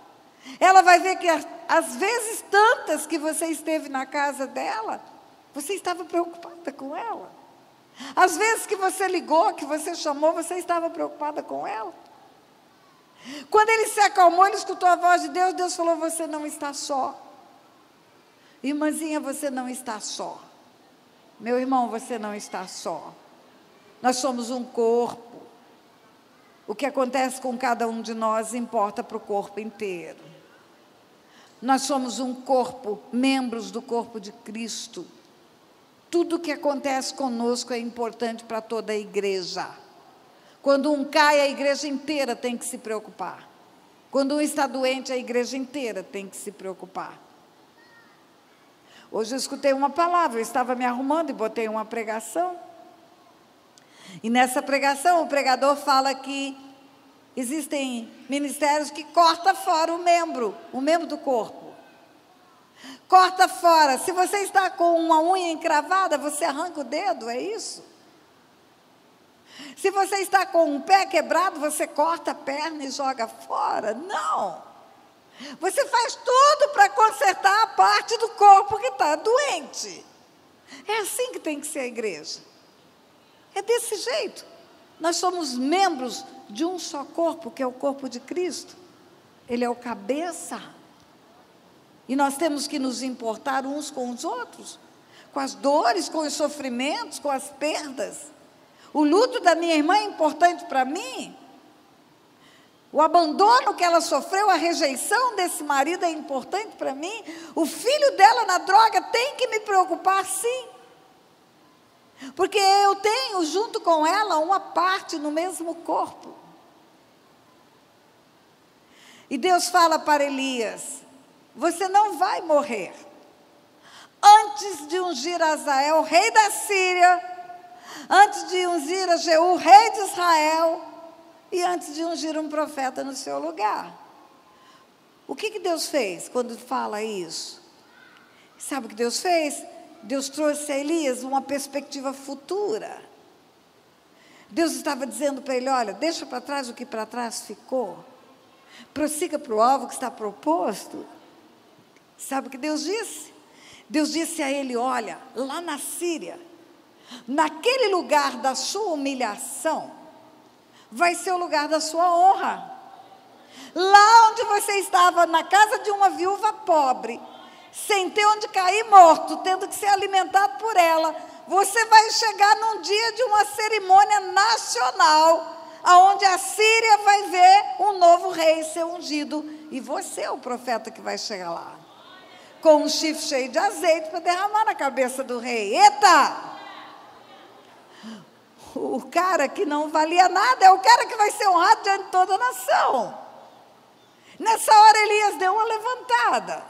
Ela vai ver que às vezes tantas que você esteve na casa dela, você estava preocupada com ela. Às vezes que você ligou, que você chamou, você estava preocupada com ela. Quando ele se acalmou, ele escutou a voz de Deus. Deus falou: você não está só. Irmãzinha, você não está só. Meu irmão, você não está só. Nós somos um corpo. O que acontece com cada um de nós importa para o corpo inteiro. Nós somos um corpo, membros do corpo de Cristo. Tudo que acontece conosco é importante para toda a igreja. Quando um cai, a igreja inteira tem que se preocupar. Quando um está doente, a igreja inteira tem que se preocupar. Hoje eu escutei uma palavra, eu estava me arrumando e botei uma pregação. E nessa pregação, o pregador fala que existem ministérios que cortam fora o membro do corpo. Corta fora. Se você está com uma unha encravada, você arranca o dedo, é isso? Se você está com um pé quebrado, você corta a perna e joga fora? Não. Você faz tudo para consertar a parte do corpo que está doente. É assim que tem que ser a igreja. É desse jeito. Nós somos membros de um só corpo, que é o corpo de Cristo. Ele é o cabeça. E nós temos que nos importar uns com os outros, com as dores, com os sofrimentos, com as perdas. O luto da minha irmã é importante para mim. O abandono que ela sofreu, a rejeição desse marido é importante para mim. O filho dela na droga tem que me preocupar, sim. Porque eu tenho junto com ela uma parte no mesmo corpo. E Deus fala para Elias: você não vai morrer. Antes de ungir Azael, rei da Síria, antes de ungir a Jeú, rei de Israel, e antes de ungir um profeta no seu lugar. O que Deus fez quando fala isso? Sabe o que Deus fez? Deus trouxe a Elias uma perspectiva futura. Deus estava dizendo para ele: olha, deixa para trás o que para trás ficou. Prossiga para o alvo que está proposto. Sabe o que Deus disse? Deus disse a ele: olha, lá na Síria, naquele lugar da sua humilhação, vai ser o lugar da sua honra. Lá onde você estava, na casa de uma viúva pobre, sem ter onde cair morto, tendo que ser alimentado por ela, você vai chegar num dia de uma cerimônia nacional, aonde a Síria vai ver um novo rei ser ungido, e você é o profeta que vai chegar lá, com um chifre cheio de azeite para derramar na cabeça do rei. Eita! o cara que não valia nada, é o cara que vai ser honrado diante de toda a nação. Nessa hora Elias deu uma levantada.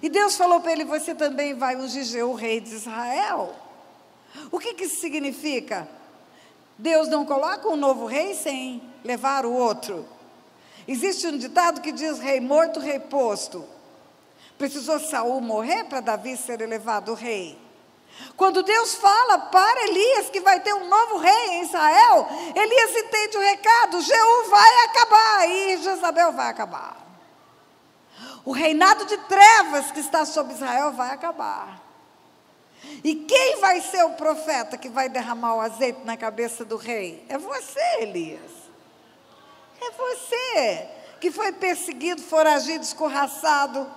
E Deus falou para ele: você também vai ungir Jeú, rei de Israel. O que isso significa? Deus não coloca um novo rei sem levar o outro. Existe um ditado que diz: rei morto, rei posto. Precisou Saul morrer para Davi ser elevado rei. Quando Deus fala para Elias que vai ter um novo rei em Israel, Elias entende o recado: Jeú vai acabar e Jezabel vai acabar. O reinado de trevas que está sobre Israel vai acabar. E quem vai ser o profeta que vai derramar o azeite na cabeça do rei? É você, Elias. É você que foi perseguido, foragido, escorraçado.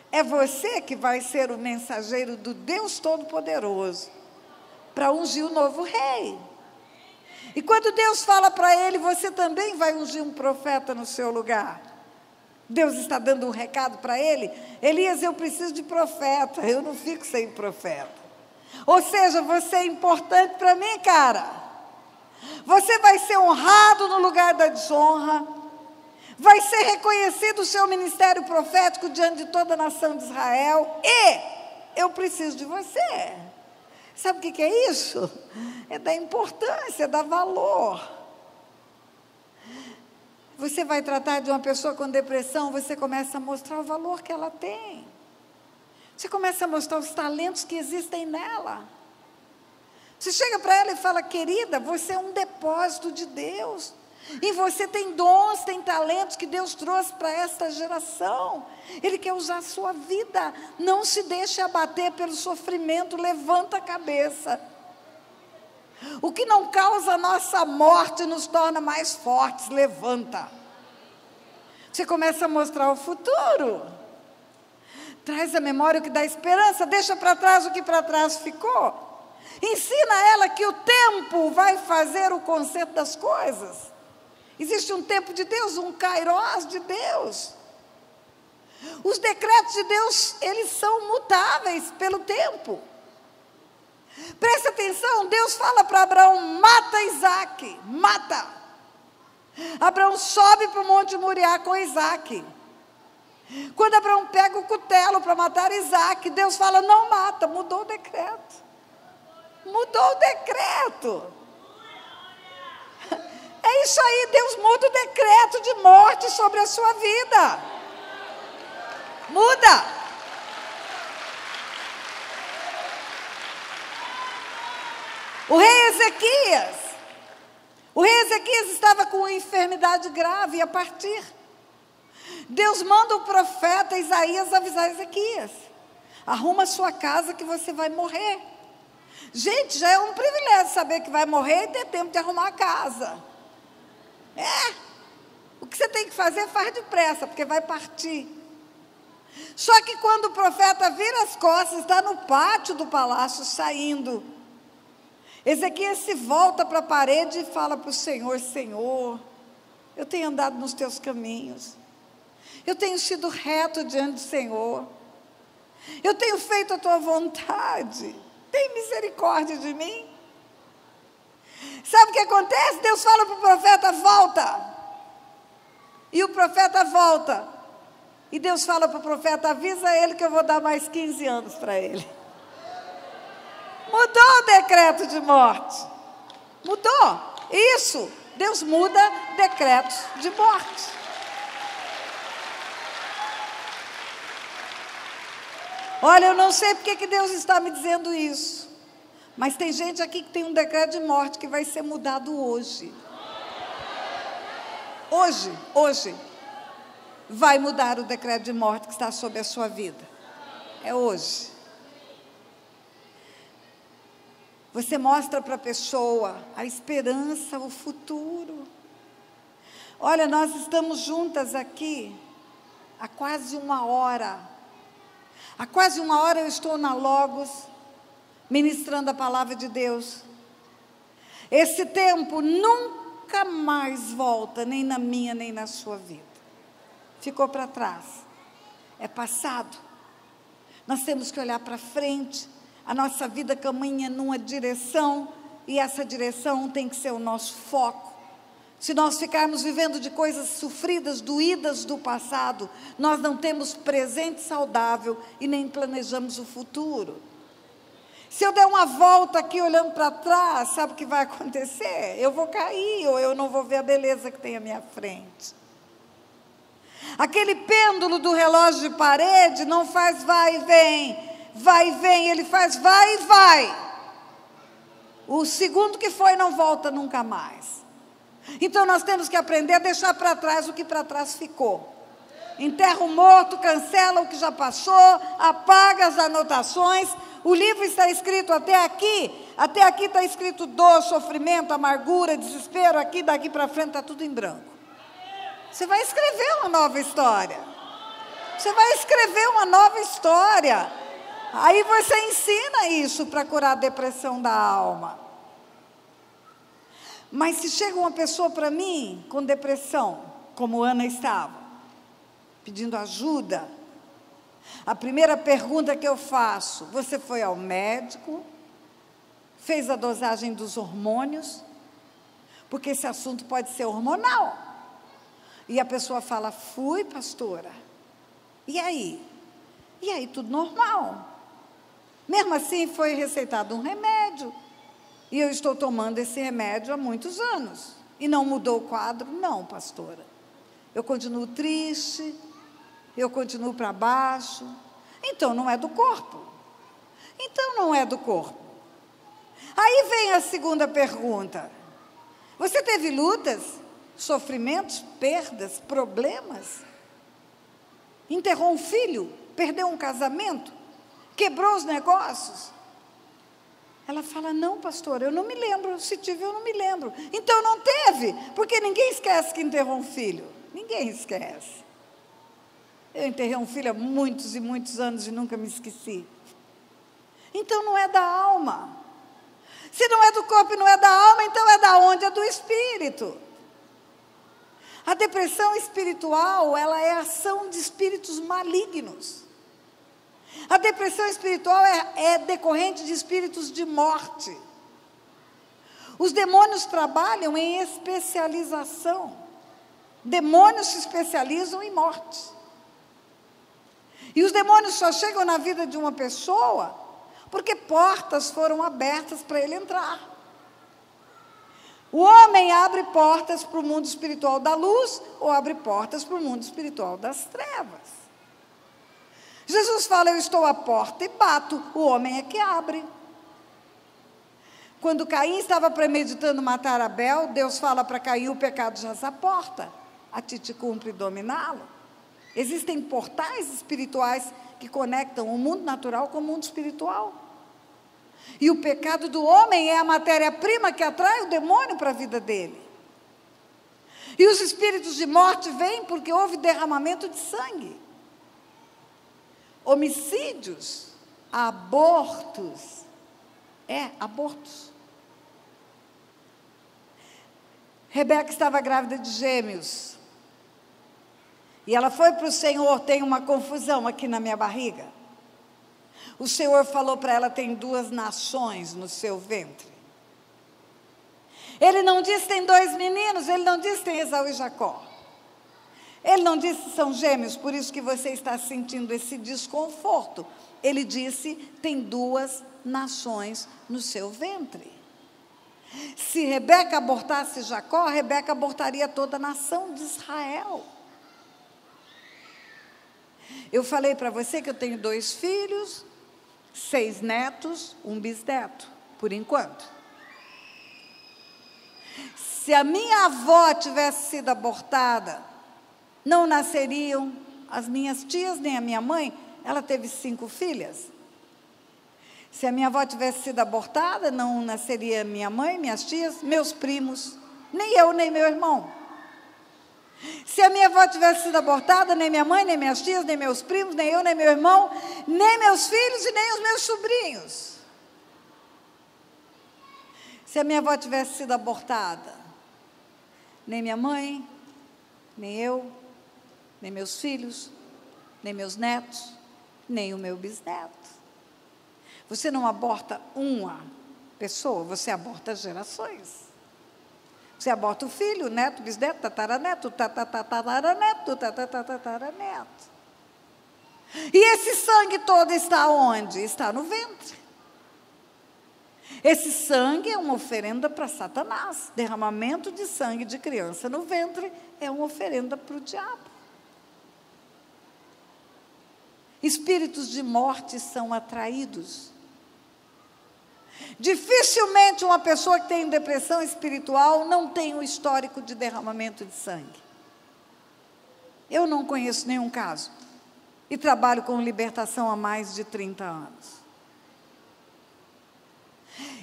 É você que vai ser o mensageiro do Deus Todo-Poderoso para ungir o novo rei. E quando Deus fala para ele: você também vai ungir um profeta no seu lugar. Deus está dando um recado para ele: Elias, eu preciso de profeta, eu não fico sem profeta. Ou seja, você é importante para mim, cara. Você vai ser honrado no lugar da desonra. Vai ser reconhecido o seu ministério profético diante de toda a nação de Israel. E eu preciso de você. Sabe o que é isso? É dar importância, é dar valor. Você vai tratar de uma pessoa com depressão, você começa a mostrar o valor que ela tem. Você começa a mostrar os talentos que existem nela. Você chega para ela e fala: querida, você é um depósito de Deus. E você tem dons, tem talentos que Deus trouxe para esta geração. Ele quer usar a sua vida. Não se deixe abater pelo sofrimento, levanta a cabeça. O que não causa a nossa morte nos torna mais fortes, levanta. Você começa a mostrar o futuro. Traz a memória o que dá esperança, deixa para trás o que para trás ficou. Ensina ela que o tempo vai fazer o conserto das coisas. Existe um tempo de Deus, um kairós de Deus. Os decretos de Deus, eles são mutáveis pelo tempo. Preste atenção, Deus fala para Abraão: mata Isaac, mata. Abraão sobe para o Monte Moriá com Isaac. Quando Abraão pega o cutelo para matar Isaac, Deus fala: não mata, mudou o decreto. Mudou o decreto. É isso aí, Deus muda o decreto de morte sobre a sua vida. Muda. O rei Ezequias estava com uma enfermidade grave, ia partir. Deus manda o profeta Isaías avisar Ezequias: arruma a sua casa que você vai morrer. Gente, já é um privilégio saber que vai morrer e ter tempo de arrumar a casa. O que você tem que fazer, faz depressa, porque vai partir. Só que quando o profeta vira as costas, está no pátio do palácio saindo, Ezequias se volta para a parede e fala para o Senhor: Senhor, eu tenho andado nos teus caminhos, eu tenho sido reto diante do Senhor, eu tenho feito a tua vontade, tem misericórdia de mim. Sabe o que acontece? Deus fala para o profeta: volta. E o profeta volta. E Deus fala para o profeta: avisa ele que eu vou dar mais 15 anos para ele. Mudou o decreto de morte. Mudou. Isso. Deus muda decretos de morte. Olha, eu não sei porque que Deus está me dizendo isso, mas tem gente aqui que tem um decreto de morte que vai ser mudado hoje. Hoje, vai mudar o decreto de morte que está sobre a sua vida. É hoje. Você mostra para a pessoa a esperança, o futuro. Olha, nós estamos juntas aqui há quase 1 hora. Há quase 1 hora eu estou na Logos, ministrando a palavra de Deus. Esse tempo nunca mais volta, nem na minha, nem na sua vida. Ficou para trás. É passado. Nós temos que olhar para frente. A nossa vida caminha numa direção e essa direção tem que ser o nosso foco. Se nós ficarmos vivendo de coisas sofridas, doídas do passado, nós não temos presente saudável e nem planejamos o futuro. Se eu der uma volta aqui olhando para trás, sabe o que vai acontecer? Eu vou cair ou eu não vou ver a beleza que tem à minha frente. Aquele pêndulo do relógio de parede não faz vai e vem, ele faz vai e vai. O segundo que foi não volta nunca mais. Então nós temos que aprender a deixar para trás o que para trás ficou. Enterra o morto, cancela o que já passou, apaga as anotações. O livro está escrito até aqui está escrito dor, sofrimento, amargura, desespero, aqui, daqui para frente está tudo em branco. Você vai escrever uma nova história. Você vai escrever uma nova história. Aí você ensina isso para curar a depressão da alma. Mas se chega uma pessoa para mim com depressão, como Ana estava, pedindo ajuda, a primeira pergunta que eu faço: você foi ao médico? Fez a dosagem dos hormônios? Porque esse assunto pode ser hormonal. E a pessoa fala: fui, pastora. E aí? E aí tudo normal. Mesmo assim foi receitado um remédio. E eu estou tomando esse remédio há muitos anos. E não mudou o quadro? Não, pastora. Eu continuo triste, eu continuo para baixo. Então não é do corpo. Então não é do corpo. Aí vem a segunda pergunta. Você teve lutas, sofrimentos, perdas, problemas? Enterrou um filho? Perdeu um casamento? Quebrou os negócios? Ela fala: não, pastor, eu não me lembro. Se tive, eu não me lembro. Então não teve, porque ninguém esquece que enterrou um filho. Ninguém esquece. Eu enterrei um filho há muitos e muitos anos e nunca me esqueci. Então não é da alma. Se não é do corpo e não é da alma, então é da onde? É do espírito. A depressão espiritual, ela é a ação de espíritos malignos. A depressão espiritual é decorrente de espíritos de morte. Os demônios trabalham em especialização. Demônios se especializam em morte. E os demônios só chegam na vida de uma pessoa porque portas foram abertas para ele entrar. O homem abre portas para o mundo espiritual da luz ou abre portas para o mundo espiritual das trevas. Jesus fala: eu estou à porta e bato. O homem é que abre. Quando Caim estava premeditando matar Abel, Deus fala para Caim: o pecado já está à porta, a ti te cumpre dominá-lo. Existem portais espirituais que conectam o mundo natural com o mundo espiritual. E o pecado do homem é a matéria-prima que atrai o demônio para a vida dele. E os espíritos de morte vêm porque houve derramamento de sangue. Homicídios, abortos. Abortos. Rebeca estava grávida de gêmeos. E ela foi para o Senhor: tem uma confusão aqui na minha barriga. O Senhor falou para ela: tem 2 nações no seu ventre. Ele não disse tem 2 meninos, ele não disse tem Esaú e Jacó. Ele não disse são gêmeos, por isso que você está sentindo esse desconforto. Ele disse tem 2 nações no seu ventre. Se Rebeca abortasse Jacó, Rebeca abortaria toda a nação de Israel. Eu falei para você que eu tenho 2 filhos, 6 netos, 1 bisneto, por enquanto. Se a minha avó tivesse sido abortada, não nasceriam as minhas tias, nem a minha mãe. Ela teve 5 filhas. Se a minha avó tivesse sido abortada, não nasceria minha mãe, minhas tias, meus primos, nem eu, nem meu irmão. Se a minha avó tivesse sido abortada, nem minha mãe, nem minhas tias, nem meus primos, nem eu, nem meu irmão, nem meus filhos e nem os meus sobrinhos. Se a minha avó tivesse sido abortada, nem minha mãe, nem eu, nem meus filhos, nem meus netos, nem o meu bisneto. Você não aborta uma, pessoa, você aborta gerações. Você aborta o filho, o neto, bisneto, tataraneto, tatataraneto, tatataraneto. E esse sangue todo está onde? Está no ventre. Esse sangue é uma oferenda para Satanás. Derramamento de sangue de criança no ventre é uma oferenda para o diabo. Espíritos de morte são atraídos. Dificilmente uma pessoa que tem depressão espiritual não tem um histórico de derramamento de sangue. Eu não conheço nenhum caso. E trabalho com libertação há mais de 30 anos.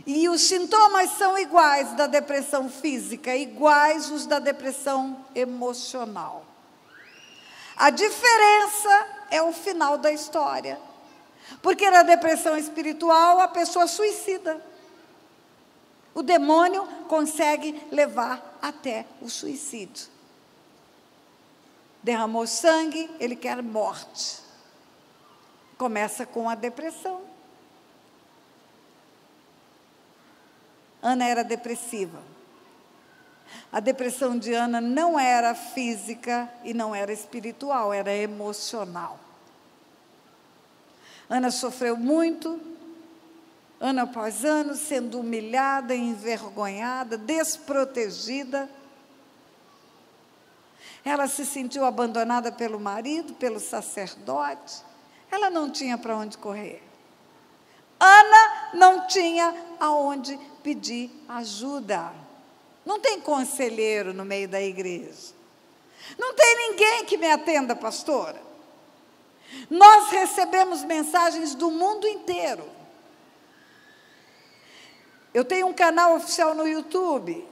E os sintomas são iguais da depressão física, iguais os da depressão emocional. A diferença é o final da história. Porque na depressão espiritual a pessoa suicida. O demônio consegue levar até o suicídio. Derramou sangue, ele quer morte. Começa com a depressão. Ana era depressiva. A depressão de Ana não era física e não era espiritual, era emocional. Ana sofreu muito, ano após ano, sendo humilhada, envergonhada, desprotegida. Ela se sentiu abandonada pelo marido, pelo sacerdote. Ela não tinha para onde correr. Ana não tinha aonde pedir ajuda. Não tem conselheiro no meio da igreja. Não tem ninguém que me atenda, pastora. Nós recebemos mensagens do mundo inteiro. Eu tenho um canal oficial no YouTube.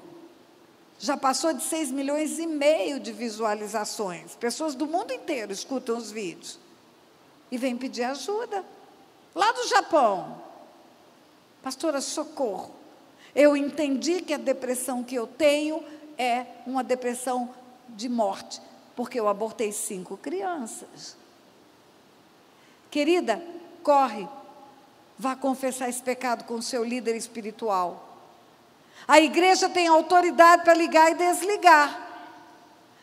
Já passou de 6,5 milhões de visualizações. Pessoas do mundo inteiro escutam os vídeos. E vêm pedir ajuda. Lá do Japão. Pastora, socorro. Eu entendi que a depressão que eu tenho é uma depressão de morte. Porque eu abortei 5 crianças. Querida, corre. Vá confessar esse pecado com o seu líder espiritual. A igreja tem autoridade para ligar e desligar.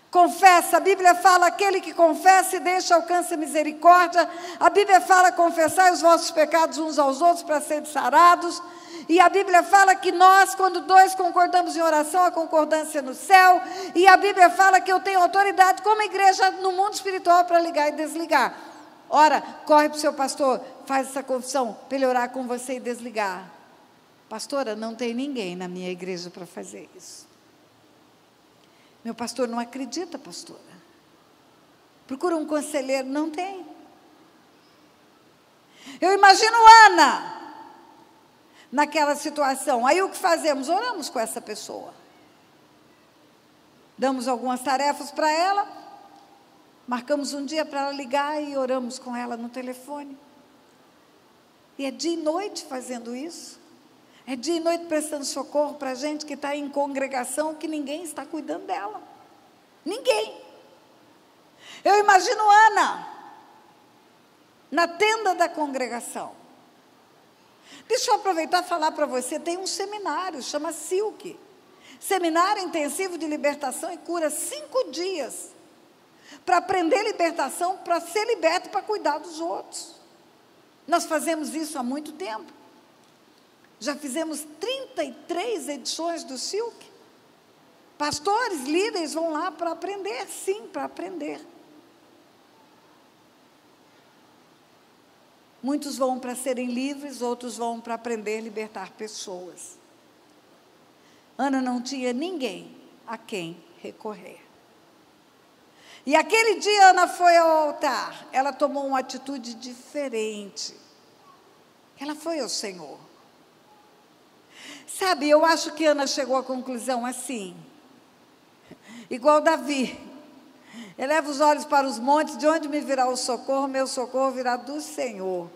Confessa, a Bíblia fala, aquele que confessa e deixa alcança misericórdia. A Bíblia fala, confessai os vossos pecados uns aos outros para serem sarados. E a Bíblia fala que nós, quando 2 concordamos em oração, a concordância no céu. E a Bíblia fala que eu tenho autoridade como igreja no mundo espiritual para ligar e desligar. Ora, corre para o seu pastor, faz essa confissão, para ele orar com você e desligar. Pastora, não tem ninguém na minha igreja para fazer isso. Meu pastor não acredita, pastora. Procura um conselheiro, não tem. Eu imagino Ana naquela situação. Aí o que fazemos? Oramos com essa pessoa. Damos algumas tarefas para ela, marcamos um dia para ela ligar e oramos com ela no telefone. E é dia e noite fazendo isso. É dia e noite prestando socorro para gente que está em congregação, que ninguém está cuidando dela. Ninguém. Eu imagino Ana na tenda da congregação. Deixa eu aproveitar e falar para você, tem um seminário, chama Silk. Seminário Intensivo de Libertação e Cura, 5 dias. Para aprender libertação, para ser liberto, para cuidar dos outros. Nós fazemos isso há muito tempo. Já fizemos 33 edições do Silk. Pastores, líderes vão lá para aprender, sim, para aprender. Muitos vão para serem livres, outros vão para aprender a libertar pessoas. Ana não tinha ninguém a quem recorrer. E aquele dia Ana foi ao altar, ela tomou uma atitude diferente. Ela foi ao Senhor. Sabe, eu acho que Ana chegou à conclusão assim, igual Davi. Eleva os olhos para os montes, de onde me virá o socorro? Meu socorro virá do Senhor.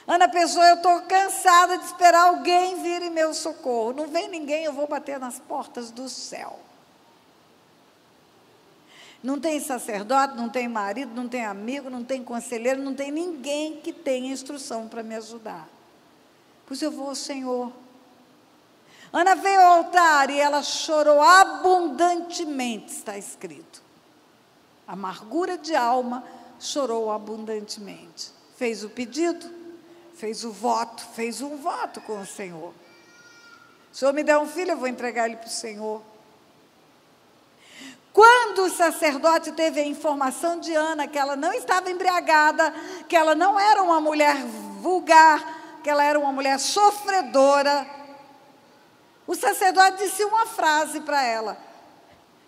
Ana pensou, eu estou cansada de esperar alguém vir em meu socorro. Não vem ninguém, eu vou bater nas portas do céu. Não tem sacerdote, não tem marido, não tem amigo, não tem conselheiro, não tem ninguém que tenha instrução para me ajudar. Pois eu vou ao Senhor. Ana veio ao altar e ela chorou abundantemente, está escrito. Amargura de alma, chorou abundantemente. Fez o pedido, fez o voto, fez um voto com o Senhor. O Senhor me der um filho, eu vou entregar ele para o Senhor. Quando o sacerdote teve a informação de Ana, que ela não estava embriagada, que ela não era uma mulher vulgar, que ela era uma mulher sofredora, o sacerdote disse uma frase para ela.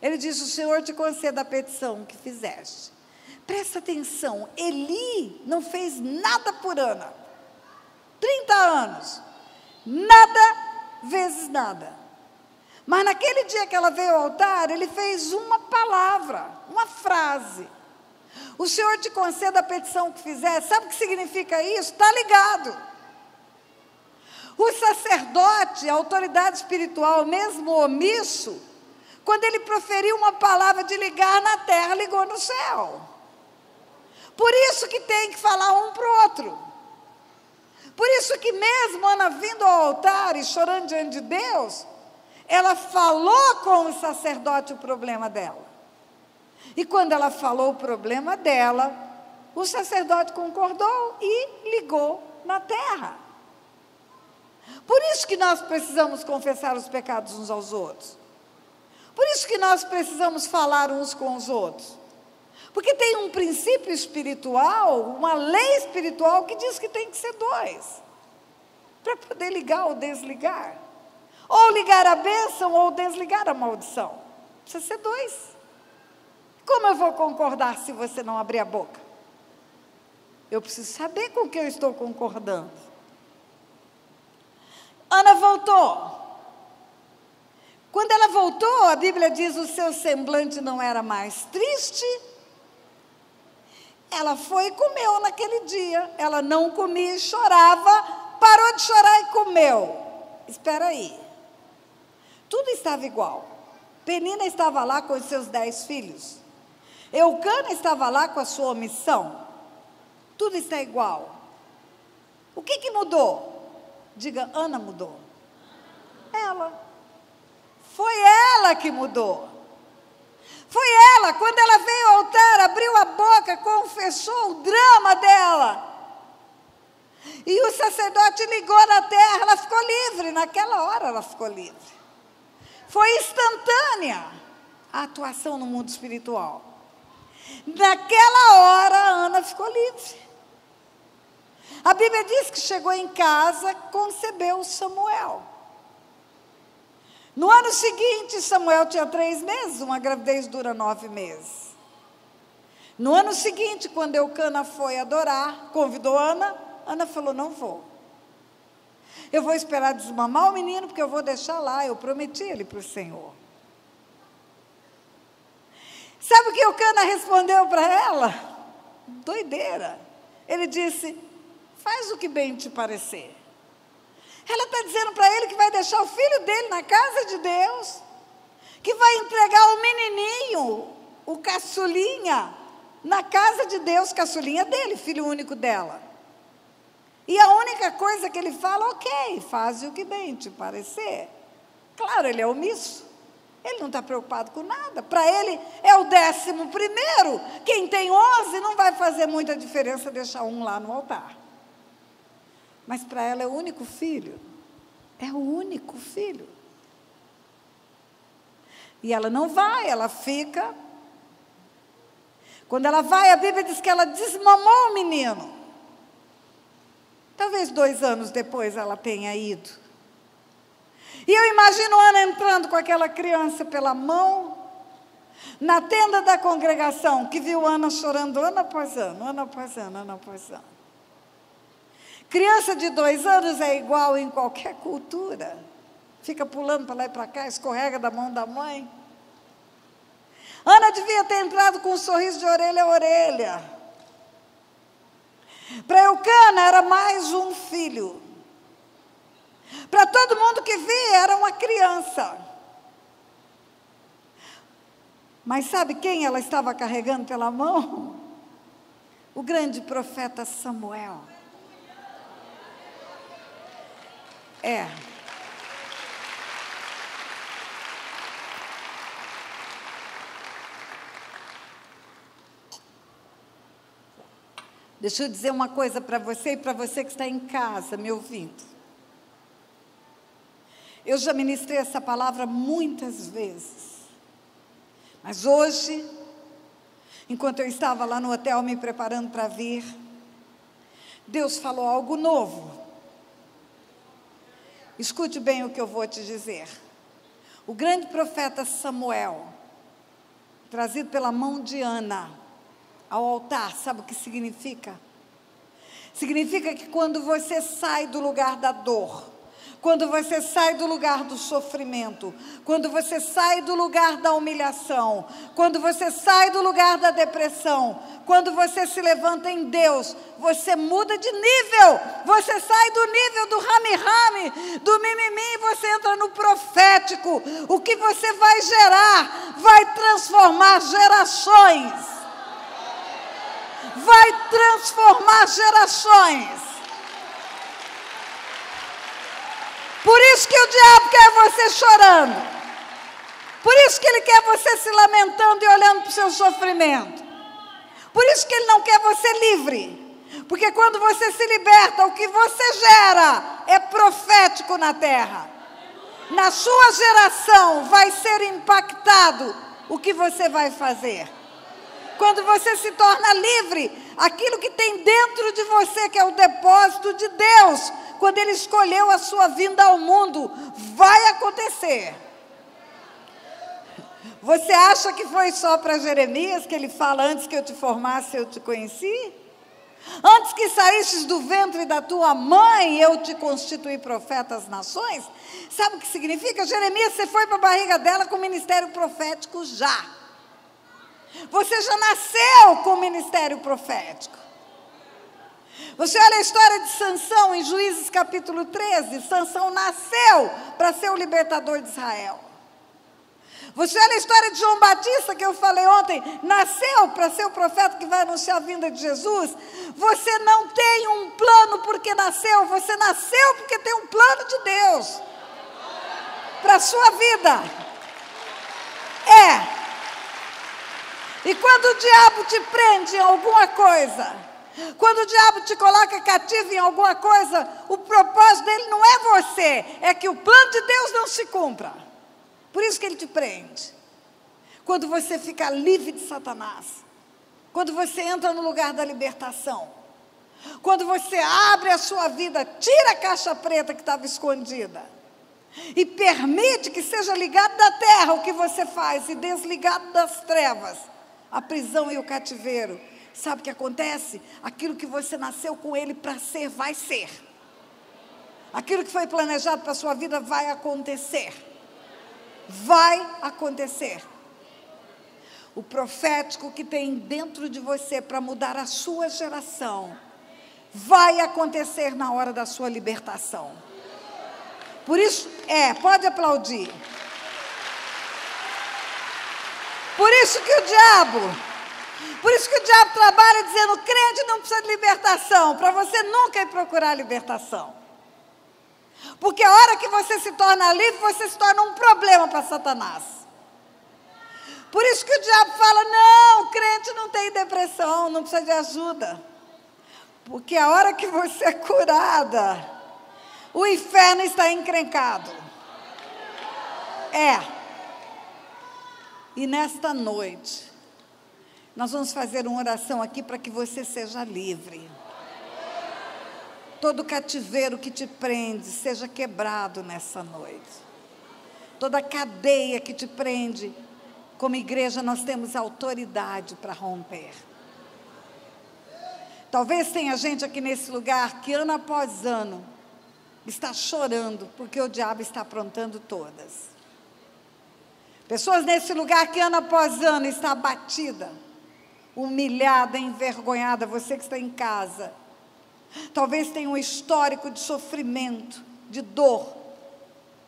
Ele disse: o Senhor te conceda a petição que fizeste. Presta atenção, Eli não fez nada por Ana. 30 anos. Nada vezes nada. Mas naquele dia que ela veio ao altar, ele fez uma palavra, uma frase. O Senhor te conceda a petição que fizeste. Sabe o que significa isso? Está ligado. O sacerdote, a autoridade espiritual, mesmo omisso, quando ele proferiu uma palavra de ligar na terra, ligou no céu. Por isso que tem que falar um para o outro. Por isso que mesmo Ana vindo ao altar e chorando diante de Deus, ela falou com o sacerdote o problema dela. E quando ela falou o problema dela, o sacerdote concordou e ligou na terra. Por isso que nós precisamos confessar os pecados uns aos outros. Por isso que nós precisamos falar uns com os outros. Porque tem um princípio espiritual, uma lei espiritual que diz que tem que ser dois. Para poder ligar ou desligar. Ou ligar a bênção ou desligar a maldição. Precisa ser dois. Como eu vou concordar se você não abrir a boca? Eu preciso saber com o que eu estou concordando. Ana voltou. Quando ela voltou, a Bíblia diz, o seu semblante não era mais triste. Ela foi e comeu naquele dia. Ela não comia e chorava, parou de chorar e comeu. Espera aí. Tudo estava igual. Penina estava lá com os seus 10 filhos. Eucana estava lá com a sua omissão. Tudo está igual. O que mudou? Diga, Ana mudou. Ela. Foi ela que mudou. Foi ela, quando ela veio ao altar, abriu a boca, confessou o drama dela. E o sacerdote ligou na terra, ela ficou livre. Naquela hora ela ficou livre. Foi instantânea a atuação no mundo espiritual. Naquela hora, Ana ficou livre. A Bíblia diz que chegou em casa, concebeu Samuel. No ano seguinte, Samuel tinha 3 meses, uma gravidez dura 9 meses. No ano seguinte, quando Eucana foi adorar, convidou Ana, Ana falou, não vou. Eu vou esperar desmamar o menino, porque eu vou deixar lá, eu prometi ele para o Senhor. Sabe o que Eucana respondeu para ela? Doideira. Ele disse, faz o que bem te parecer. Ela está dizendo para ele que vai deixar o filho dele na casa de Deus, que vai entregar o menininho, o caçulinha, na casa de Deus, caçulinha dele, filho único dela. E a única coisa que ele fala, ok, faz o que bem te parecer. Claro, ele é omisso. Ele não está preocupado com nada. Para ele é o 11º. Quem tem 11 não vai fazer muita diferença deixar um lá no altar. Mas para ela é o único filho. É o único filho. E ela não vai, ela fica. Quando ela vai, a Bíblia diz que ela desmamou o menino. Talvez 2 anos depois ela tenha ido. E eu imagino Ana entrando com aquela criança pela mão, na tenda da congregação, que viu Ana chorando ano após ano, ano após ano, ano após ano. Criança de 2 anos é igual em qualquer cultura. Fica pulando para lá e para cá, escorrega da mão da mãe. Ana devia ter entrado com um sorriso de orelha a orelha. Para Eucana era mais um filho. Para todo mundo que via era uma criança. Mas sabe quem ela estava carregando pela mão? O grande profeta Samuel. É. Deixa eu dizer uma coisa para você e para você que está em casa me ouvindo. Eu já ministrei essa palavra muitas vezes, mas hoje, enquanto eu estava lá no hotel me preparando para vir, Deus falou algo novo. Escute bem o que eu vou te dizer. O grande profeta Samuel, trazido pela mão de Ana ao altar, sabe o que significa? Significa que quando você sai do lugar da dor, quando você sai do lugar do sofrimento, quando você sai do lugar da humilhação, quando você sai do lugar da depressão, quando você se levanta em Deus, você muda de nível, você sai do nível do rame-rame, do mimimi, e você entra no profético. O que você vai gerar vai transformar gerações. Vai transformar gerações. Por isso que o diabo quer você chorando. Por isso que ele quer você se lamentando e olhando para o seu sofrimento. Por isso que ele não quer você livre. Porque quando você se liberta, o que você gera é profético na terra. Na sua geração vai ser impactado o que você vai fazer. Quando você se torna livre, aquilo que tem dentro de você, que é o depósito de Deus, quando Ele escolheu a sua vinda ao mundo, vai acontecer. Você acha que foi só para Jeremias que ele fala: antes que eu te formasse, eu te conheci? Antes que saísses do ventre da tua mãe, eu te constituí profeta às nações? Sabe o que significa? Jeremias, você foi para a barriga dela com o ministério profético já. Você já nasceu com o ministério profético. Você olha a história de Sansão em Juízes capítulo 13. Sansão nasceu para ser o libertador de Israel. Você olha a história de João Batista, que eu falei ontem, nasceu para ser o profeta que vai anunciar a vinda de Jesus. Você não tem um plano porque nasceu, você nasceu porque tem um plano de Deus para a sua vida. E quando o diabo te prende em alguma coisa, quando o diabo te coloca cativo em alguma coisa, o propósito dele não é você, é que o plano de Deus não se cumpra. Por isso que ele te prende. Quando você fica livre de Satanás, quando você entra no lugar da libertação, quando você abre a sua vida, tira a caixa preta que estava escondida e permite que seja ligado da terra o que você faz e desligado das trevas, a prisão e o cativeiro. Sabe o que acontece? Aquilo que você nasceu com ele para ser, vai ser. Aquilo que foi planejado para a sua vida vai acontecer. Vai acontecer. O profético que tem dentro de você para mudar a sua geração vai acontecer na hora da sua libertação. Por isso, pode aplaudir. Por isso que o diabo trabalha dizendo: crente não precisa de libertação, para você nunca ir procurar libertação. Porque a hora que você se torna livre, você se torna um problema para Satanás. Por isso que o diabo fala: não, crente não tem depressão, não precisa de ajuda. Porque a hora que você é curada, o inferno está encrencado. E nesta noite, nós vamos fazer uma oração aqui para que você seja livre. Todo cativeiro que te prende seja quebrado nessa noite. Toda cadeia que te prende, como igreja nós temos autoridade para romper. Talvez tenha gente aqui nesse lugar que ano após ano está chorando porque o diabo está aprontando todas. Pessoas nesse lugar que ano após ano está abatida, humilhada, envergonhada. Você que está em casa, talvez tenha um histórico de sofrimento, de dor,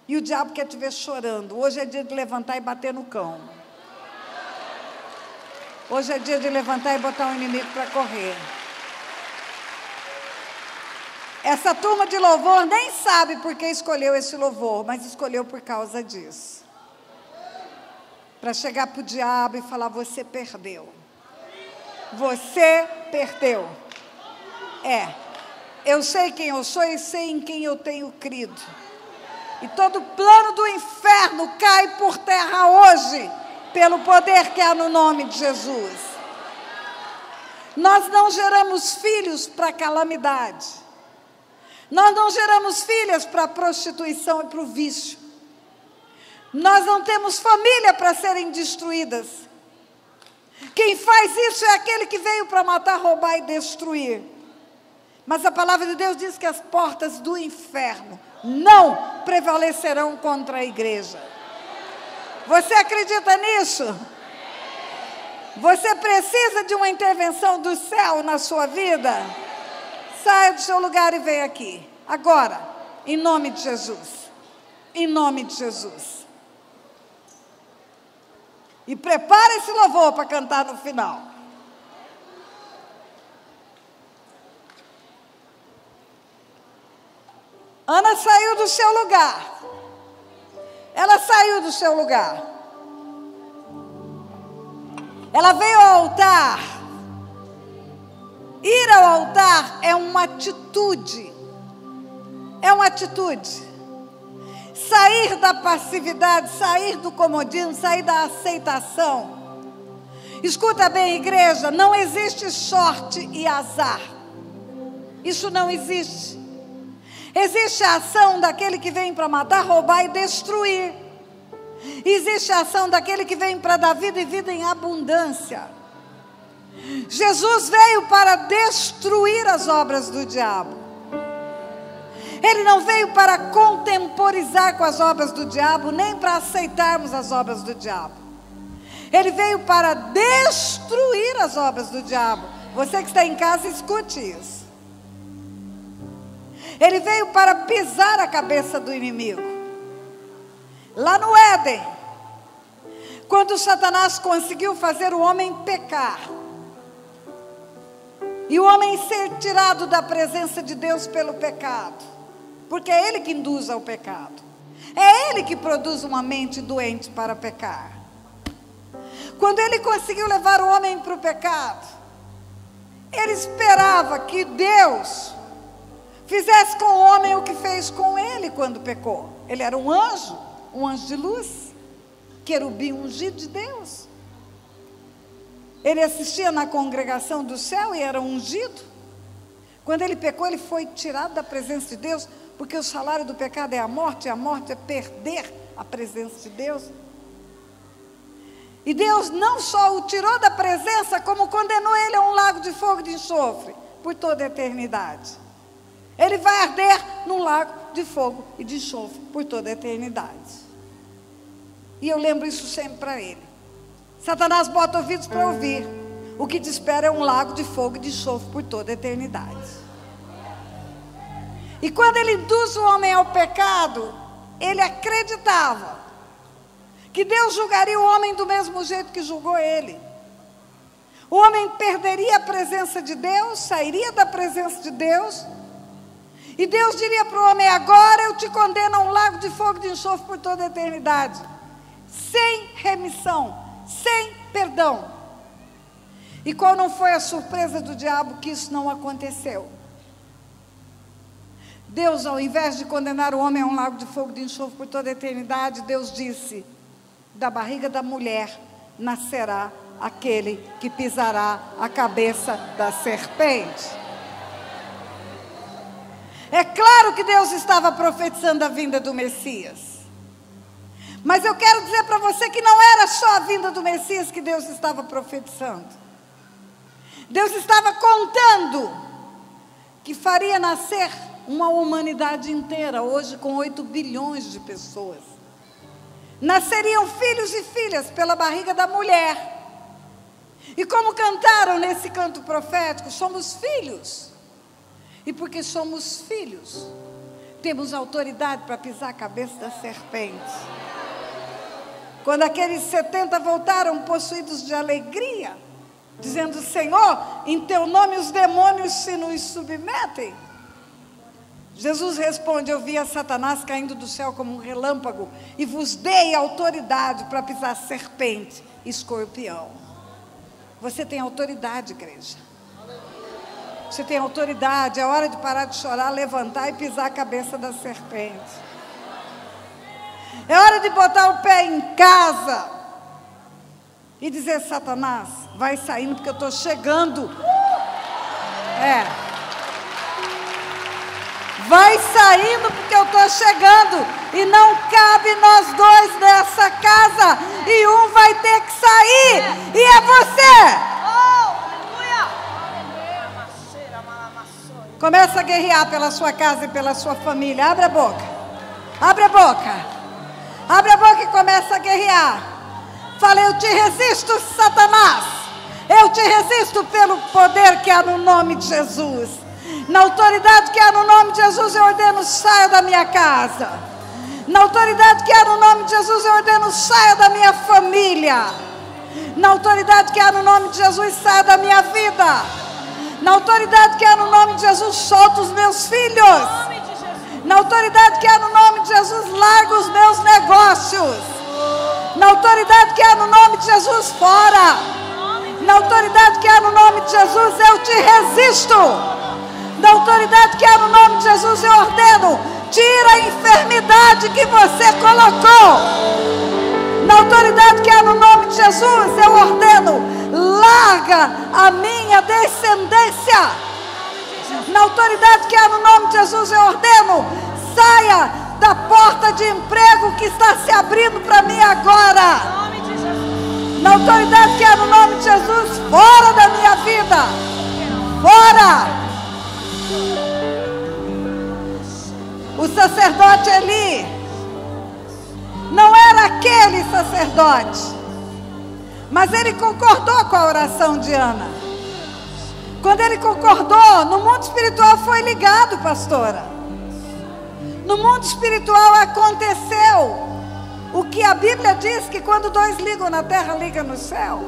e o diabo quer te ver chorando. Hoje é dia de levantar e bater no cão. Hoje é dia de levantar e botar o inimigo para correr. Essa turma de louvor nem sabe por que escolheu esse louvor, mas escolheu por causa disso. Para chegar para o diabo e falar: você perdeu. Você perdeu. Eu sei quem eu sou e sei em quem eu tenho crido. E todo plano do inferno cai por terra hoje, pelo poder que há no nome de Jesus. Nós não geramos filhos para calamidade. Nós não geramos filhas para a prostituição e para o vício. Nós não temos família para serem destruídas. Quem faz isso é aquele que veio para matar, roubar e destruir. Mas a palavra de Deus diz que as portas do inferno não prevalecerão contra a igreja. Você acredita nisso? Você precisa de uma intervenção do céu na sua vida? Saia do seu lugar e venha aqui. Agora, em nome de Jesus. Em nome de Jesus. E prepare esse louvor para cantar no final. Ana saiu do seu lugar. Ela saiu do seu lugar. Ela veio ao altar. Ir ao altar é uma atitude. É uma atitude. Sair da passividade, sair do comodismo, sair da aceitação. Escuta bem, igreja, não existe sorte e azar. Isso não existe. Existe a ação daquele que vem para matar, roubar e destruir. Existe a ação daquele que vem para dar vida e vida em abundância. Jesus veio para destruir as obras do diabo. Ele não veio para contemporizar com as obras do diabo, nem para aceitarmos as obras do diabo. Ele veio para destruir as obras do diabo. Você que está em casa, escute isso. Ele veio para pisar a cabeça do inimigo. Lá no Éden, quando Satanás conseguiu fazer o homem pecar, e o homem ser tirado da presença de Deus pelo pecado, porque é ele que induz ao pecado, é ele que produz uma mente doente para pecar. Quando ele conseguiu levar o homem para o pecado, ele esperava que Deus fizesse com o homem o que fez com ele quando pecou. Ele era um anjo de luz, querubim ungido de Deus. Ele assistia na congregação do céu e era ungido. Quando ele pecou, ele foi tirado da presença de Deus, porque o salário do pecado é a morte, e a morte é perder a presença de Deus. E Deus não só o tirou da presença, como condenou ele a um lago de fogo e de enxofre, por toda a eternidade. Ele vai arder num lago de fogo e de enxofre, por toda a eternidade. E eu lembro isso sempre para ele. Satanás bota ouvidos para ouvir. O que te espera é um lago de fogo e de enxofre por toda a eternidade. E quando ele induz o homem ao pecado, ele acreditava que Deus julgaria o homem do mesmo jeito que julgou ele. O homem perderia a presença de Deus, sairia da presença de Deus, e Deus diria para o homem: agora eu te condeno a um lago de fogo e de enxofre por toda a eternidade, sem remissão, sem perdão. E qual não foi a surpresa do diabo que isso não aconteceu? Deus, ao invés de condenar o homem a um lago de fogo e de enxofre por toda a eternidade, Deus disse: da barriga da mulher nascerá aquele que pisará a cabeça da serpente. É claro que Deus estava profetizando a vinda do Messias. Mas eu quero dizer para você que não era só a vinda do Messias que Deus estava profetizando. Deus estava contando que faria nascer uma humanidade inteira, hoje com 8 bilhões de pessoas. Nasceriam filhos e filhas pela barriga da mulher. E como cantaram nesse canto profético, somos filhos. E porque somos filhos, temos autoridade para pisar a cabeça da serpente. Quando aqueles 70 voltaram possuídos de alegria, dizendo: Senhor, em teu nome os demônios se nos submetem. Jesus responde: eu vi a Satanás caindo do céu como um relâmpago, e vos dei autoridade para pisar serpente e escorpião. Você tem autoridade, igreja. Você tem autoridade. É hora de parar de chorar, levantar e pisar a cabeça da serpente. É hora de botar o pé em casa e dizer: Satanás, vai saindo porque eu estou chegando. Vai saindo porque eu estou chegando. E não cabe nós dois nessa casa. E um vai ter que sair. E é você. Começa a guerrear pela sua casa e pela sua família. Abre a boca. Abre a boca. Abre a boca e começa a guerrear. Fala: eu te resisto, Satanás. Eu te resisto pelo poder que há no nome de Jesus. Na autoridade que há no nome de Jesus, eu ordeno: saia da minha casa. Na autoridade que há no nome de Jesus, eu ordeno: saia da minha família. Na autoridade que há no nome de Jesus, saia da minha vida. Na autoridade que há no nome de Jesus, solta os meus filhos. Na autoridade que há no nome de Jesus, larga os meus negócios. Na autoridade que há no nome de Jesus, fora. Na autoridade que há no nome de Jesus, eu te resisto. Na autoridade que há no nome de Jesus, eu ordeno: tira a enfermidade que você colocou. Na autoridade que há no nome de Jesus, eu ordeno: larga a minha descendência. Na autoridade que há no nome de Jesus, eu ordeno: saia da porta de emprego que está se abrindo para mim agora. Na autoridade que há no nome de Jesus, fora da minha vida. Fora. O sacerdote Eli não era aquele sacerdote, mas ele concordou com a oração de Ana. Quando ele concordou, no mundo espiritual foi ligado, pastora. No mundo espiritual aconteceu o que a Bíblia diz, que quando dois ligam na terra, liga no céu.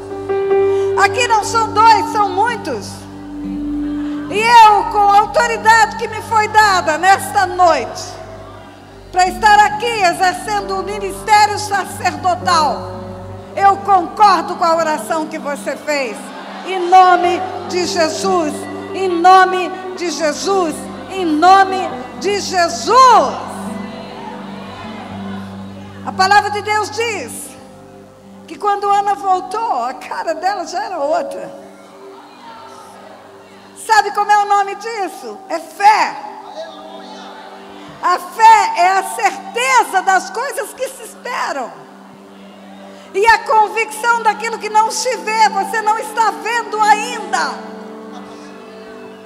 Aqui não são dois, são muitos. E eu, com a autoridade que me foi dada nesta noite, para estar aqui exercendo o ministério sacerdotal, eu concordo com a oração que você fez. Em nome de Jesus, em nome de Jesus, em nome de Jesus. A palavra de Deus diz que quando Ana voltou, a cara dela já era outra. Sabe como é o nome disso? É fé. A fé é a certeza das coisas que se esperam. E a convicção daquilo que não se vê, você não está vendo ainda.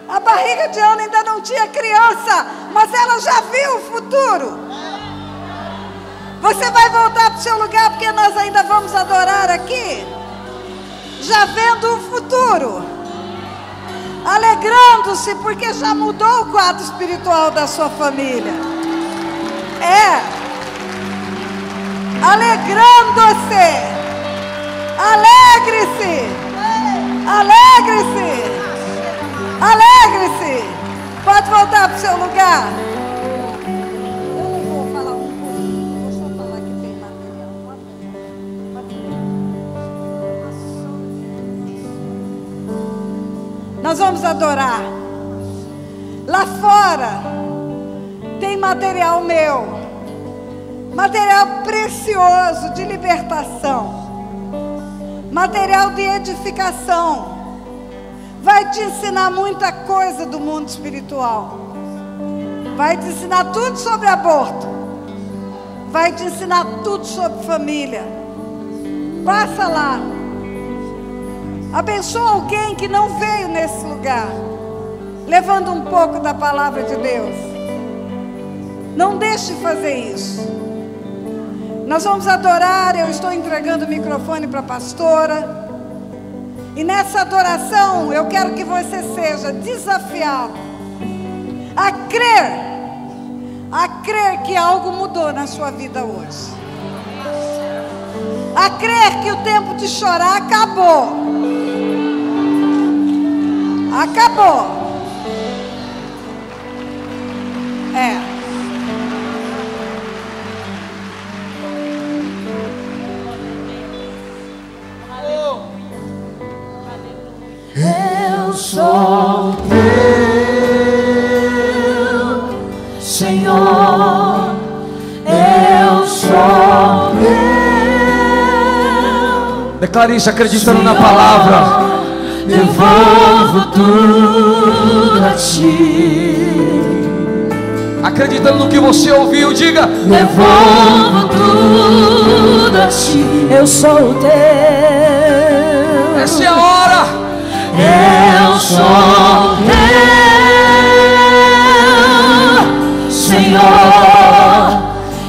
A barriga de Ana ainda não tinha criança, mas ela já viu o futuro. Você vai voltar para o seu lugar, porque nós ainda vamos adorar aqui, já vendo o futuro. Alegrando-se, porque já mudou o quadro espiritual da sua família. Alegrando-se. Alegre-se. Alegre-se. Alegre-se. Pode voltar para o seu lugar. Eu não vou falar um pouquinho, vou só falar que tem material. Nós vamos adorar. Lá fora tem material meu, material precioso de libertação, material de edificação. Vai te ensinar muita coisa do mundo espiritual. Vai te ensinar tudo sobre aborto. Vai te ensinar tudo sobre família. Passa lá. Abençoa alguém que não veio nesse lugar, levando um pouco da palavra de Deus. Não deixe de fazer isso. Nós vamos adorar. Eu estou entregando o microfone para a pastora. E nessa adoração eu quero que você seja desafiado a crer que algo mudou na sua vida hoje, a crer que o tempo de chorar acabou. Senhor, eu sou teu. Declare isso acreditando Senhor, na palavra. Devolvo tudo a ti. Acreditando no que você ouviu, diga: devolvo tudo a ti. Eu sou teu. Essa é a hora. Eu sou teu, Senhor.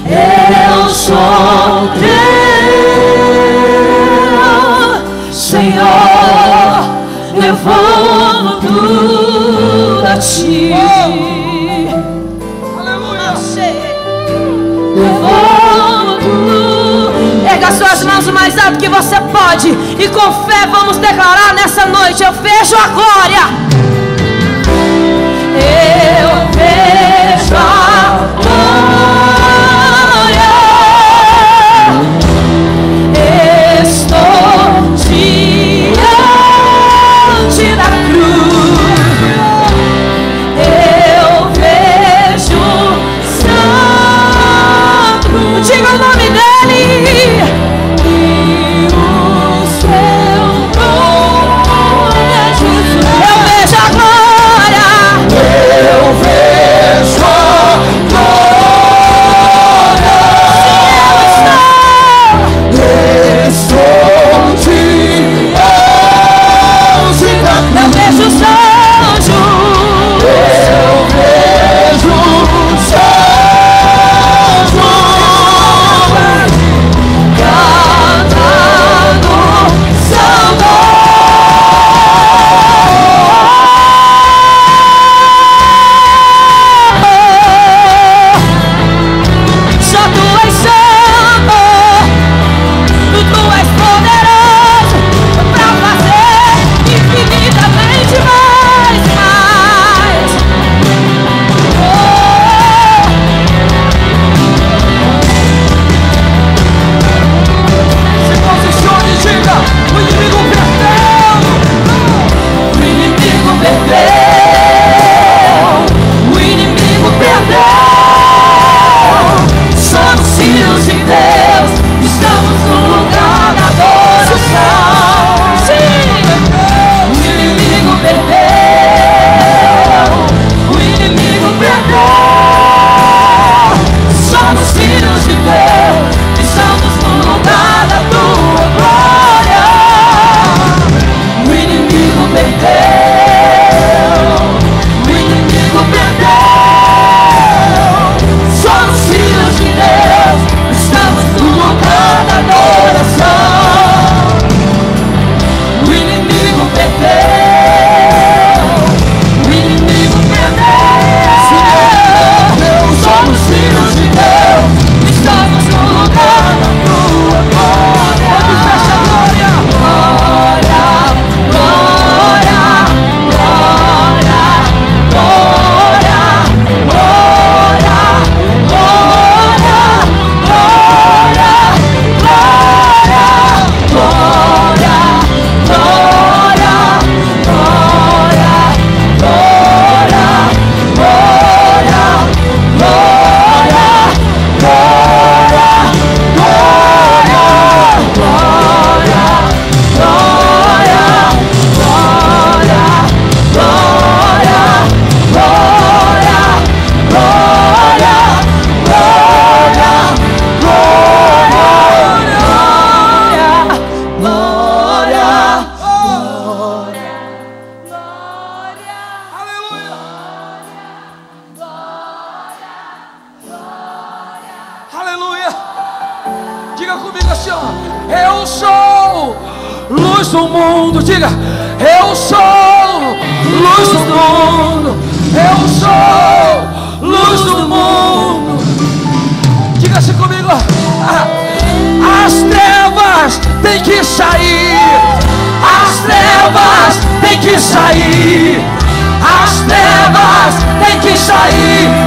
Eu sou teu, Senhor. Devolvo tudo a ti. Erga suas mãos o mais alto que você pode e com fé vamos declarar nessa noite: eu vejo a glória. Eu vejo a glória. Estou diante da cruz. Eu vejo Santo. Diga o nome dele.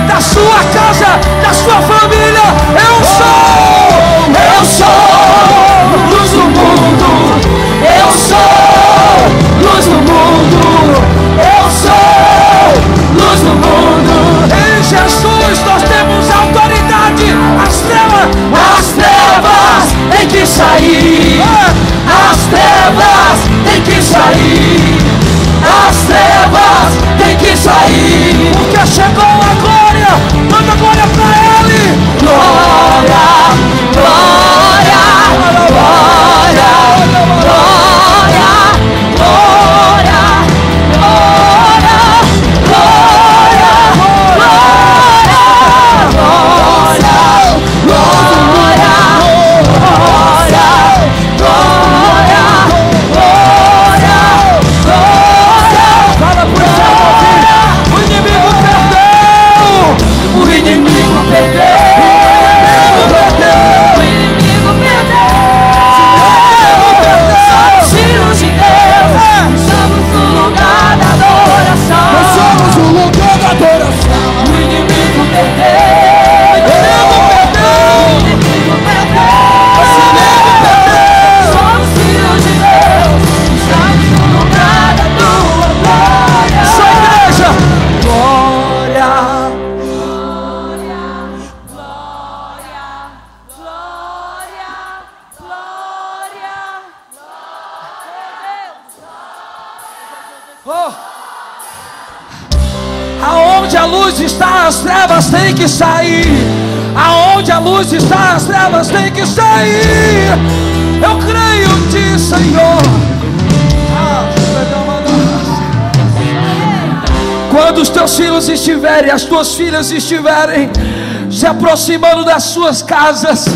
Da sua casa, da sua família. Eu sou luz do mundo. Eu sou luz do mundo. Eu sou luz do mundo. as trevas têm que sair. Aonde a luz está, as trevas têm que sair. Eu creio em Ti, Senhor. Quando os Teus filhos estiverem, as Tuas filhas estiverem se aproximando das suas casas,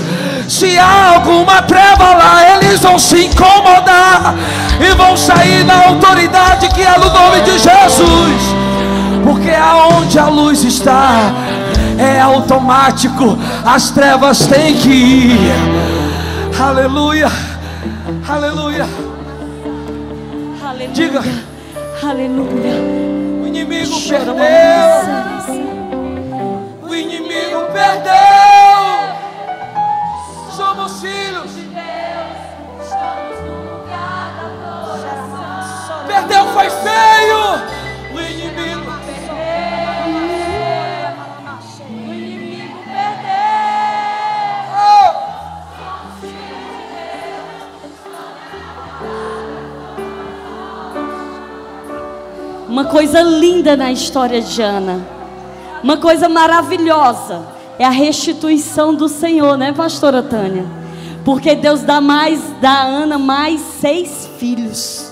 se há alguma treva lá, eles vão se incomodar e vão sair na autoridade que é no nome de Jesus. Porque aonde a luz está, é automático, as trevas têm que ir. Aleluia, aleluia, Aleluia. Diga: Aleluia. o inimigo perdeu. O inimigo perdeu. Somos filhos de Deus. Estamos no lugar da adoração. Perdeu foi feio. O inimigo perdeu. O inimigo perdeu. Somos filhos de Deus. Uma coisa linda na história de Ana, uma coisa maravilhosa, é a restituição do Senhor, né, pastora Tânia? Porque Deus dá a Ana mais 6 filhos.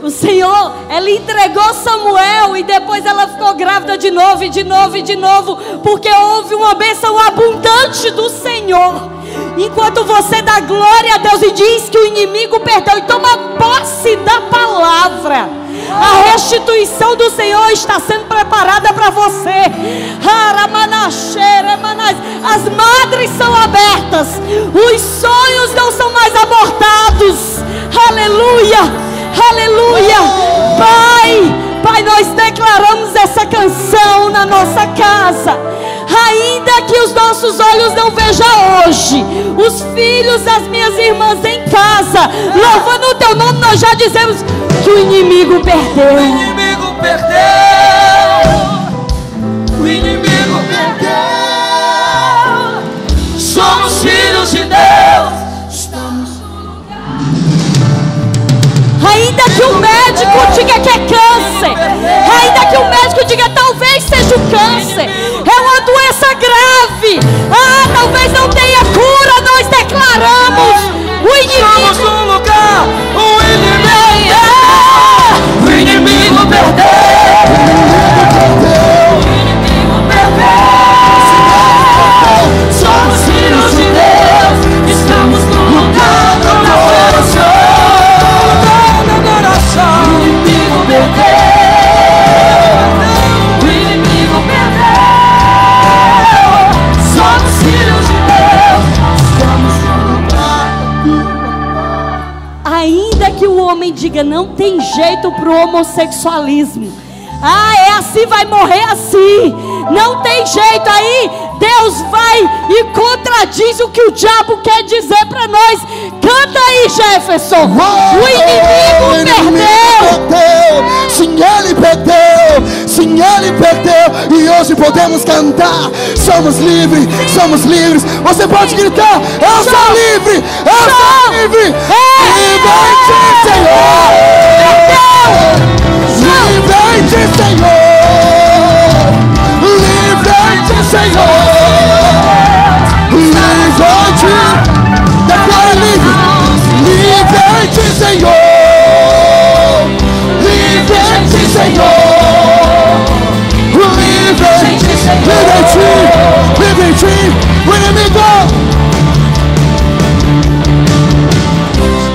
O Senhor, ela entregou Samuel e depois ela ficou grávida de novo, e de novo, e de novo, porque houve uma bênção abundante do Senhor. Enquanto você dá glória a Deus e diz que o inimigo perdeu, e toma posse da palavra, a restituição do Senhor está sendo preparada para você. As madres são abertas, os sonhos não são mais abortados. Aleluia, aleluia. Pai, nós declaramos essa canção na nossa casa. Ainda que os nossos olhos não vejam hoje, os filhos das minhas irmãs em casa, louvando o Teu nome, nós já dizemos que o inimigo perdeu. O inimigo perdeu. O inimigo perdeu. Somos filhos de Deus. Estamos no lugar. Ainda que o médico diga que é câncer, ainda que o médico diga talvez seja o câncer, é uma doença grave, talvez não tenha cura, nós declaramos o inimigo. Estamos no lugar. O inimigo perdeu. O inimigo perdeu. O inimigo perdeu. Somos filhos de Deus. Estamos no lugar da adoração. O inimigo perdeu. O inimigo perdeu. Somos filhos de Deus. Estamos no lugar. Ainda que o homem diga não tem jeito para o homossexualismo, é assim, vai morrer assim, não tem jeito, aí Deus vai e contradiz o que o diabo quer dizer para nós. Canta aí, Jefferson. O inimigo perdeu. Sim, ele perdeu. Sim, ele perdeu. E hoje podemos cantar. Somos livres, somos livres. Você pode gritar: eu sou livre, eu sou livre. Livre-te, Senhor. Livre-te, Senhor. Livre-te, Senhor. Livre-te. Declara livre. Livre-te, Senhor. Livre-te, Senhor. Livre-te. Livre-te. Livre-te. O inimigo.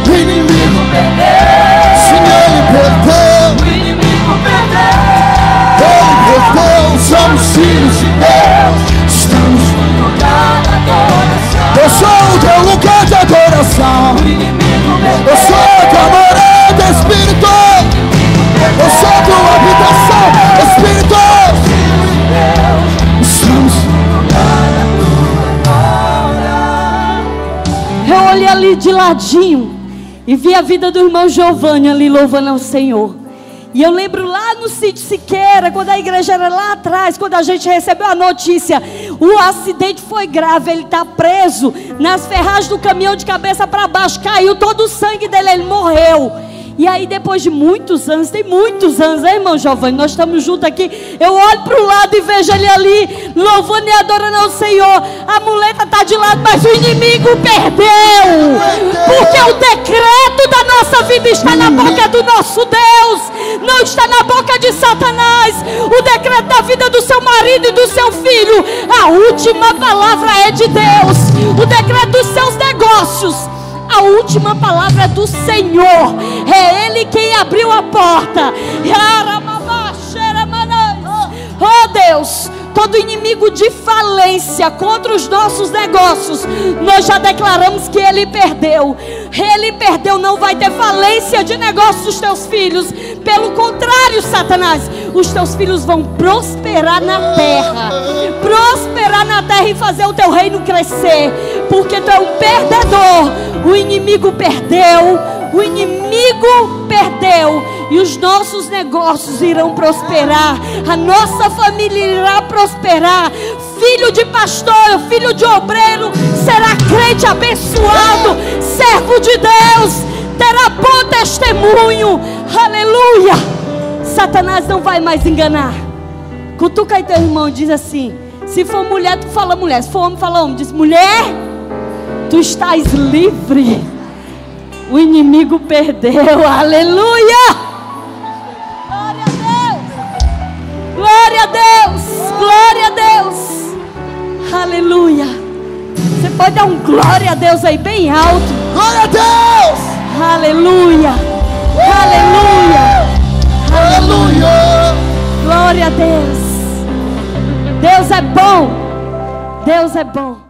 O inimigo perdeu. Sim, ele perdeu. O inimigo perdeu. Ele perdeu. Somos filhos de Deus. Estamos No lugar da adoração. Eu sou o teu lugar de adoração. O inimigo perdeu. Eu sou tua morada, Espírito. Eu sou tua habitação, Espírito. Estamos no lugar da Eu olhei ali de ladinho e vi a vida do irmão Giovanni ali louvando ao Senhor. E eu lembro lá no sítio Siqueira, quando a igreja era lá atrás, quando a gente recebeu a notícia, o acidente foi grave, ele está preso nas ferragens do caminhão de cabeça para baixo, caiu todo o sangue dele, ele morreu. E aí depois de muitos anos, tem muitos anos, né, irmão Giovanni? Nós estamos juntos aqui. Eu olho para o lado e vejo ele ali, louvando e adorando ao Senhor. A muleta está de lado, mas o inimigo perdeu. Porque o decreto da nossa vida está na boca do nosso Deus, não está na boca de Satanás. O decreto da vida do seu marido e do seu filho, a última palavra é de Deus. O decreto dos seus negócios, a última palavra é do Senhor. É Ele quem abriu a porta. Oh Deus, todo inimigo de falência contra os nossos negócios, nós já declaramos que ele perdeu. Ele perdeu, não vai ter falência de negócios dos teus filhos. Pelo contrário, Satanás, os teus filhos vão prosperar na terra. Prosperar na terra e fazer o teu reino crescer. Porque tu é um perdedor. O inimigo perdeu. O inimigo perdeu. E os nossos negócios irão prosperar. A nossa família irá prosperar. Filho de pastor, filho de obreiro, será crente abençoado, servo de Deus, terá bom testemunho. Aleluia. Satanás não vai mais enganar. Cutuca aí teu irmão e diz assim: se for mulher, tu fala mulher. Se for homem, fala homem. Diz: mulher, tu estás livre. O inimigo perdeu. Aleluia. Glória a Deus, glória a Deus, aleluia. Você pode dar um glória a Deus aí bem alto. Glória a Deus, aleluia, aleluia, aleluia. Glória a Deus. Deus é bom, Deus é bom.